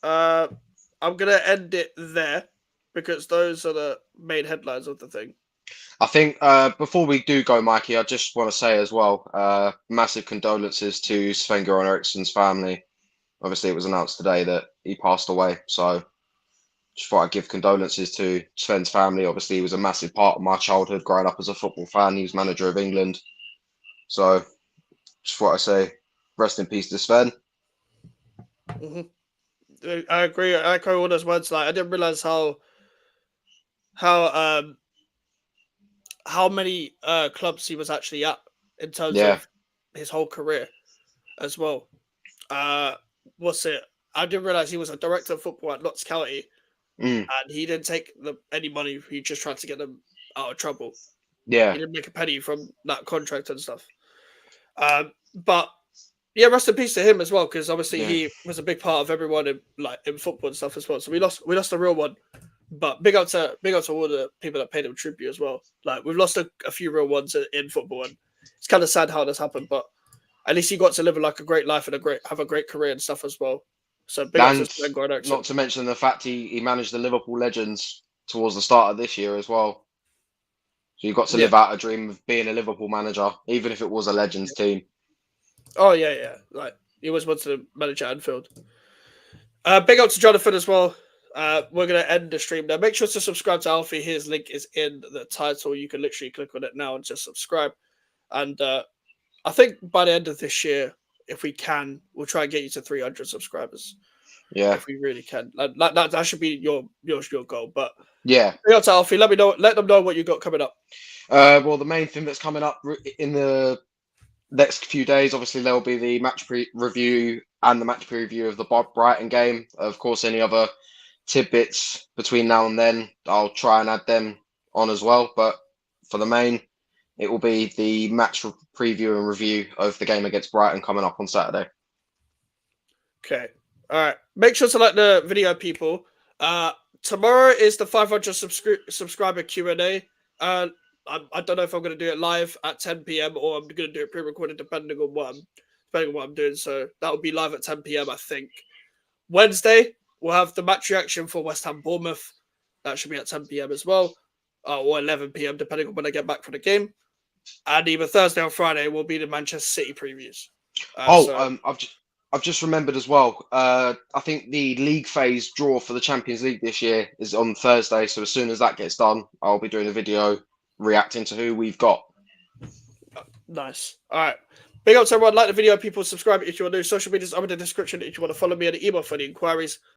I'm gonna end it there because those are the main headlines of the thing. I think before we do go, Mikey, I just want to say as well, massive condolences to Sven-Göran Eriksson's family. Obviously, it was announced today that he passed away. So just thought I'd give condolences to Sven's family. Obviously, he was a massive part of my childhood growing up as a football fan. He was manager of England. So just thought I'd say rest in peace to Sven. I agree. I echo all those words. Like, I didn't realize how many clubs he was actually at in terms of his whole career as well. What's it? I didn't realize he was a director of football at Notts County, and he didn't take any money. He just tried to get them out of trouble. Yeah, he didn't make a penny from that contract and stuff. But yeah, rest in peace to him as well, because obviously he was a big part of everyone in football and stuff as well. So we lost a real one. But big up to all the people that paid him tribute as well. Like, we've lost a few real ones in football, and it's kind of sad how this happened. But at least he got to live like a great life and have a great career and stuff as well. So big up to Sven-Göran Eriksson. Not to mention the fact he managed the Liverpool legends towards the start of this year as well. So you got to live out a dream of being a Liverpool manager, even if it was a legends team. Oh yeah. Like, he always wanted to manage at Anfield. Big up to Jonathan as well. We're going to end the stream now. Make sure to subscribe to Alfie. His link is in the title. You can literally click on it now and just subscribe. And I think by the end of this year, if we can, we'll try and get you to 300 subscribers. Yeah. If we really can. That should be your goal. But yeah. Big up to Alfie. Let them know what you got coming up. Well, the main thing that's coming up in the next few days, obviously, there will be the match review and the match preview of the Brighton game. Of course, any other tidbits between now and then, I'll try and add them on as well. But for the main, it will be the match preview and review of the game against Brighton coming up on Saturday. Okay. All right. Make sure to like the video, people. Tomorrow is the 500 subscriber Q&A. I don't know if I'm going to do it live at 10 p.m. or I'm going to do it pre-recorded, depending on what I'm doing. So that will be live at 10 p.m. I think. Wednesday, we'll have the match reaction for West Ham Bournemouth. That should be at 10 p.m. as well, or 11 p.m. depending on when I get back from the game. And either Thursday or Friday will be the Manchester City previews. I've just remembered as well. I think the league phase draw for the Champions League this year is on Thursday. So as soon as that gets done, I'll be doing a video reacting to who we've got. Nice. All right. Big up to everyone. Like the video, people. Subscribe if you want to do social medias. I'm in the description if you want to follow me and the email for the inquiries.